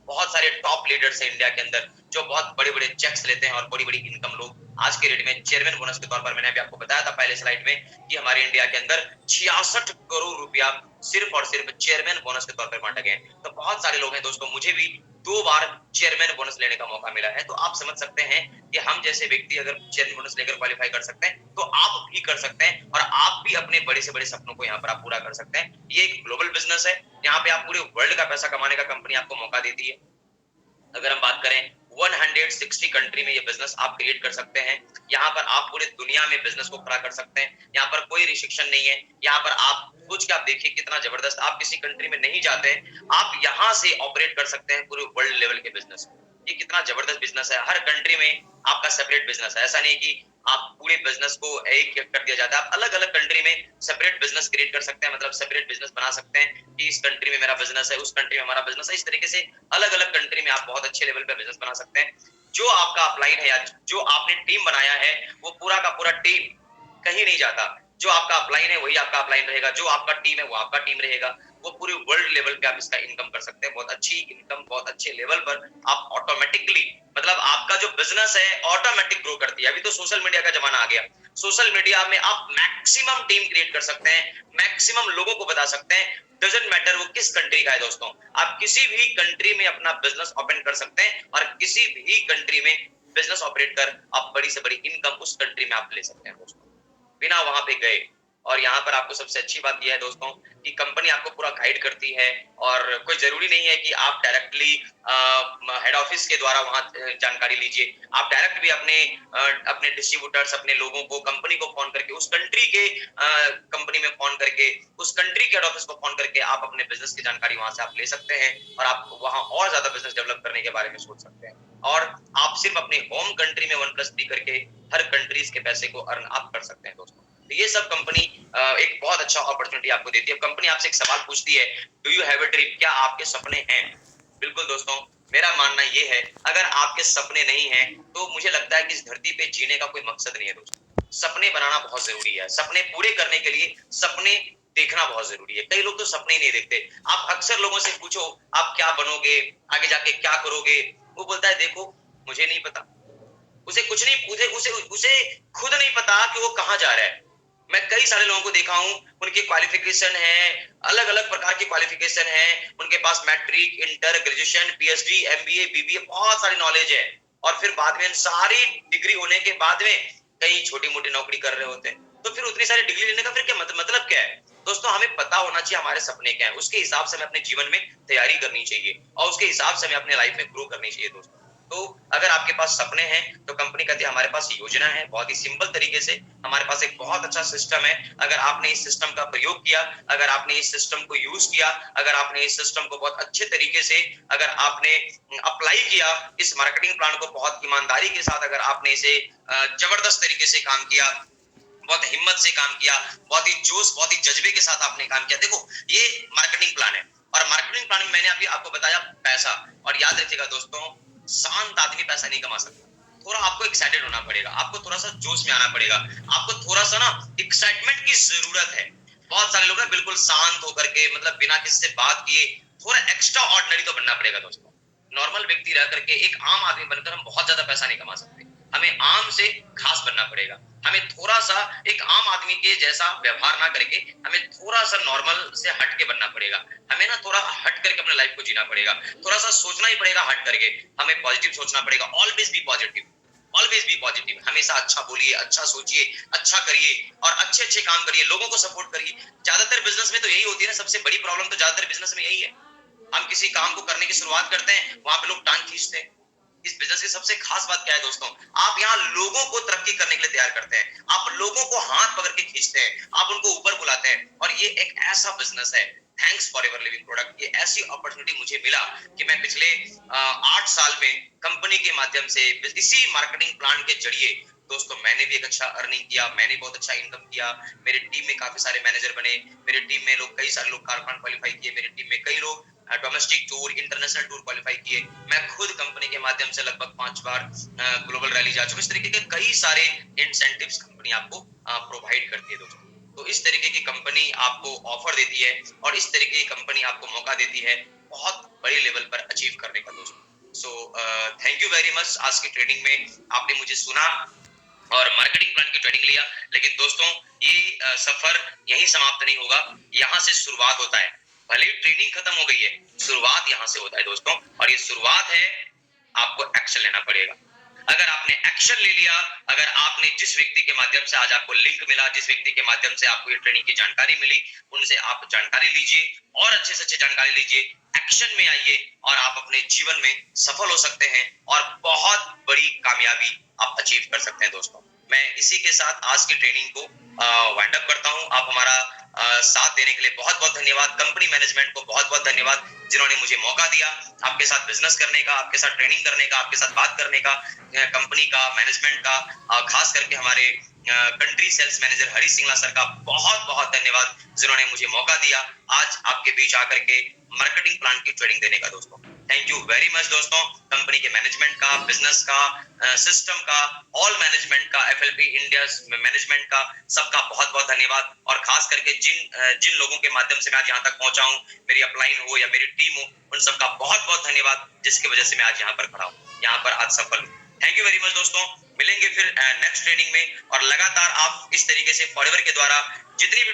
बहुत सारे टॉप लीडर्स हैं इंडिया के अंदर जो बहुत बड़े-बड़े चेक्स लेते हैं और बड़ी-बड़ी इनकम लोग आज के डेट में चेयरमैन बोनस के तौर पर, मैंने अभी आपको बताया था पहले स्लाइड में कि हमारे इंडिया के अंदर 66 करोड़ रुपया सिर्फ और सिर्फ चेयरमैन बोनस के तौर पर बांटा गया है। तो बहुत सारे लोग हैं दोस्तों, मुझे भी 2 बार चेयरमैन बोनस लेने का मौका मिला है। तो आप समझ सकते हैं कि हम जैसे व्यक्ति अगर चेयरमैन बोनस लेकर क्वालिफाई कर सकते हैं तो आप भी कर सकते हैं और आप भी अपने बड़े से बड़े सपनों को यहाँ पर आप पूरा कर सकते हैं। ये एक ग्लोबल बिजनेस है, यहाँ पे आप पूरे वर्ल्ड का पैसा कमाने का कंपनी आपको मौका देती है। अगर हम बात करें 160 कंट्री में ये बिजनेस आप क्रिएट कर सकते हैं। यहाँ पर आप पूरे दुनिया में बिजनेस को खड़ा कर सकते हैं। यहाँ पर कोई रिस्ट्रिक्शन नहीं है। यहाँ पर आप सोच के आप देखिए कितना जबरदस्त, आप किसी कंट्री में नहीं जाते हैं, आप यहाँ से ऑपरेट कर सकते हैं पूरे वर्ल्ड लेवल के बिजनेस। ये कितना जबरदस्त बिजनेस है। हर कंट्री में आपका सेपरेट बिजनेस है। ऐसा नहीं कि आप पूरे बिजनेस को एक कर दिया जाता है। आप अलग अलग कंट्री में सेपरेट बिजनेस क्रिएट कर सकते हैं, मतलब सेपरेट बिजनेस बना सकते हैं कि इस कंट्री में मेरा बिजनेस है, उस कंट्री में हमारा बिजनेस है। इस तरीके से अलग अलग कंट्री में आप बहुत अच्छे लेवल पे बिजनेस बना सकते हैं। जो आपका अपलाइन है या जो आपने टीम बनाया है वो पूरा का पूरा टीम कहीं नहीं जाता। जो आपका अपलाइन है वही आपका अपलाइन रहेगा, जो आपका टीम है वो आपका टीम रहेगा। वो पूरे वर्ल्ड लेवल पे आप इसका इनकम कर सकते हैं। बहुत अच्छी इनकम, बहुत अच्छे लेवल पर आप ऑटोमेटिकली, मतलब आपका जो बिजनेस है ऑटोमेटिक ग्रो करती है। अभी तो सोशल मीडिया का जमाना आ गया। सोशल मीडिया में आप मैक्सिमम टीम क्रिएट कर सकते हैं, मैक्सिमम लोगों को बता सकते हैं। डजंट मैटर वो किस कंट्री का है दोस्तों, आप किसी भी कंट्री में अपना बिजनेस ओपन कर सकते हैं और किसी भी कंट्री में बिजनेस ऑपरेट कर आप बड़ी से बड़ी इनकम उस कंट्री में आप ले सकते हैं दोस्तों, बिना वहां पे गए। और यहाँ पर आपको सबसे अच्छी बात यह है दोस्तों कि कंपनी आपको पूरा गाइड करती है और कोई जरूरी नहीं है कि आप डायरेक्टली हेड ऑफिस के द्वारा वहां जानकारी लीजिए। आप डायरेक्ट भी अपने डिस्ट्रीब्यूटर्स, अपने लोगों को, कंपनी को फोन करके, उस कंट्री के कंपनी में फोन करके, उस कंट्री के हेड ऑफिस को फोन करके आप अपने बिजनेस की जानकारी वहां से आप ले सकते हैं और आप वहां और ज्यादा बिजनेस डेवलप करने के बारे में सोच सकते हैं। और आप सिर्फ अपने होम कंट्री में 1+3 करके हर कंट्रीज के पैसे को अर्न आप कर सकते हैं दोस्तों। तो ये सब कंपनी एक बहुत अच्छा अपॉर्चुनिटी आपको देती है। कंपनी आपसे एक सवाल पूछती है, do you have a dream, क्या आपके सपने हैं? बिल्कुल दोस्तों, मेरा मानना ये है अगर आपके सपने नहीं हैं तो मुझे लगता है कि इस धरती पे जीने का कोई मकसद नहीं है दोस्तों। सपने बनाना बहुत जरूरी है। सपने पूरे करने के लिए सपने देखना बहुत जरूरी है। कई लोग तो सपने ही नहीं देखते। आप अक्सर लोगों से पूछो आप क्या बनोगे, आगे जाके क्या करोगे, वो बोलता है देखो मुझे नहीं पता। उसे कुछ नहीं, उसे खुद नहीं पता कि वो कहां जा रहा है। मैं कई सारे लोगों को देखा हूं, उनकी क्वालिफिकेशन है, अलग अलग प्रकार की क्वालिफिकेशन है, उनके पास matric, inter, graduation, PhD, MBA, BBA, बहुत सारी नॉलेज है और फिर बाद में सारी डिग्री होने के बाद में कई छोटी मोटी नौकरी कर रहे होते हैं। तो फिर उतनी सारी डिग्री लेने का फिर क्या मतलब क्या है दोस्तों? हमें पता होना चाहिए हमारे सपने क्या है, उसके हिसाब से हमें अपने जीवन में तैयारी करनी चाहिए और उसके हिसाब से हमें अपने लाइफ में ग्रो करनी चाहिए दोस्तों। तो अगर आपके पास सपने हैं तो कंपनी कहती है हमारे पास योजना है, बहुत ही सिंपल तरीके से हमारे पास एक बहुत अच्छा सिस्टम है। अगर आपने इस सिस्टम का प्रयोग किया, अगर आपने इस सिस्टम को यूज किया, अगर आपने इस सिस्टम को बहुत अच्छे तरीके से अगर आपने अप्लाई किया, इस मार्केटिंग प्लान को बहुत ईमानदारी के साथ अगर आपने इसे जबरदस्त तरीके से काम किया, बहुत हिम्मत से काम किया, बहुत ही जोश, बहुत ही जज्बे के साथ आपने काम किया। देखो ये मार्केटिंग प्लान है और मार्केटिंग प्लान में मैंने अभी आपको बताया पैसा। और याद रखिएगा दोस्तों, शांत आदमी पैसा नहीं कमा सकता। थोड़ा आपको एक्साइटेड होना पड़ेगा, आपको थोड़ा सा जोश में आना पड़ेगा, आपको थोड़ा सा ना एक्साइटमेंट की जरूरत है। बहुत सारे लोग ना बिल्कुल शांत होकर के, मतलब बिना किसी से बात किए थोड़ा एक्स्ट्रा ऑर्डिनरी तो बनना पड़ेगा दोस्तों। नॉर्मल व्यक्ति रह करके, एक आम आदमी बनकर हम बहुत ज्यादा पैसा नहीं कमा सकते। हमें आम से खास बनना पड़ेगा। हमें थोड़ा सा एक आम आदमी के जैसा व्यवहार ना करके हमें थोड़ा सा नॉर्मल से हट के बनना पड़ेगा। हमें ना थोड़ा हट करके अपने लाइफ को जीना पड़ेगा। थोड़ा सा सोचना ही पड़ेगा हट करके। हमें पॉजिटिव सोचना पड़ेगा। Always be positive, always be positive. हमेशा अच्छा बोलिए, अच्छा सोचिए, अच्छा करिए और अच्छे अच्छे काम करिए, लोगों को सपोर्ट करिए। ज्यादातर बिजनेस में तो यही होती है ना, सबसे बड़ी प्रॉब्लम तो ज्यादातर बिजनेस में यही है। हम किसी काम को करने की शुरुआत करते हैं, वहां पे लोग टांग खींचते हैं। इस बिजनेस की सबसे खास बात क्या है दोस्तों? आप यहाँ लोगों को तरक्की करने के लिए तैयार करते हैं। आप लोगों को हाथ पकड़ के खींचते हैं, आप उनको ऊपर बुलाते हैं। और ये एक ऐसा बिजनेस है, thanks for ever living product. ये ऐसी अपॉर्चुनिटी मुझे मिला कि मैं पिछले 8 साल में कंपनी के माध्यम से इसी मार्केटिंग प्लान के जरिए दोस्तों मैंने भी एक अच्छा अर्निंग किया, मैंने बहुत अच्छा इनकम किया। मेरे टीम में काफी सारे मैनेजर बने, मेरे टीम में लोग, कई सारे लोग कारखान क्वालिफाई किए, मेरी टीम में कई लोग domestic tour, international tour qualify किए। मैं खुद कंपनी के माध्यम से लगभग 5 बार ग्लोबल रैली जा चुका। इस तरीके के कई सारे इंसेंटिव्स कंपनी आपको प्रोवाइड करती है दोस्तों। तो इस तरीके की कंपनी आपको ऑफर देती है और इस तरीके की कंपनी आपको मौका देती है बहुत बड़े लेवल पर अचीव करने का दोस्तों। So thank you very much. आज की ट्रेनिंग में आपने मुझे सुना और मार्केटिंग प्लान की ट्रेनिंग लिया। लेकिन दोस्तों ये सफर यहीं समाप्त नहीं होगा, यहाँ से शुरुआत होता है। भले ही ट्रेनिंग खत्म हो गई है, शुरुआत यहाँ से होता है दोस्तों। और ये शुरुआत है, आपको एक्शन लेना पड़ेगा। अगर आपने एक्शन ले लिया, अगर आपने जिस व्यक्ति के माध्यम से आज आपको लिंक मिला, जिस व्यक्ति के माध्यम से आपको ये ट्रेनिंग की जानकारी मिली, उनसे आप जानकारी लीजिए और अच्छे से अच्छे जानकारी लीजिए, एक्शन में आइए और आप अपने जीवन में सफल हो सकते हैं और बहुत बड़ी कामयाबी आप अचीव कर सकते हैं दोस्तों। मैं इसी के साथ आज की ट्रेनिंग को वाइंड अप करता हूं। आप हमारा साथ देने के लिए बहुत बहुत धन्यवाद। कंपनी मैनेजमेंट को बहुत बहुत धन्यवाद जिन्होंने मुझे मौका दिया आपके साथ बिजनेस करने का, आपके साथ ट्रेनिंग करने का, आपके साथ बात करने का। कंपनी का, मैनेजमेंट का, खास करके हमारे कंट्री सेल्स मैनेजर हरी सिंगला सर का बहुत बहुत धन्यवाद जिन्होंने मुझे मौका दिया आज आपके बीच आकर के मार्केटिंग प्लान की ट्रेनिंग देने का दोस्तों। थैंक यू वेरी मच दोस्तों। कंपनी के मैनेजमेंट का, बिजनेस का, सिस्टम का, ऑल मैनेजमेंट का, एफएलपी इंडिया मैनेजमेंट का, सबका बहुत बहुत धन्यवाद। और खास करके जिन लोगों के माध्यम से मैं आज यहाँ तक पहुंचा हूँ, मेरी अपलाइन हो या मेरी टीम हो, उन सबका बहुत बहुत धन्यवाद जिसकी वजह से मैं आज यहाँ पर खड़ा हूँ, यहाँ पर आज सफल हूँ। थैंक यू वेरी मच दोस्तों। मिलेंगे फिर नेक्स्ट ट्रेनिंग में और लगातार आप इस तरीके से फॉरएवर के द्वारा जितनी भी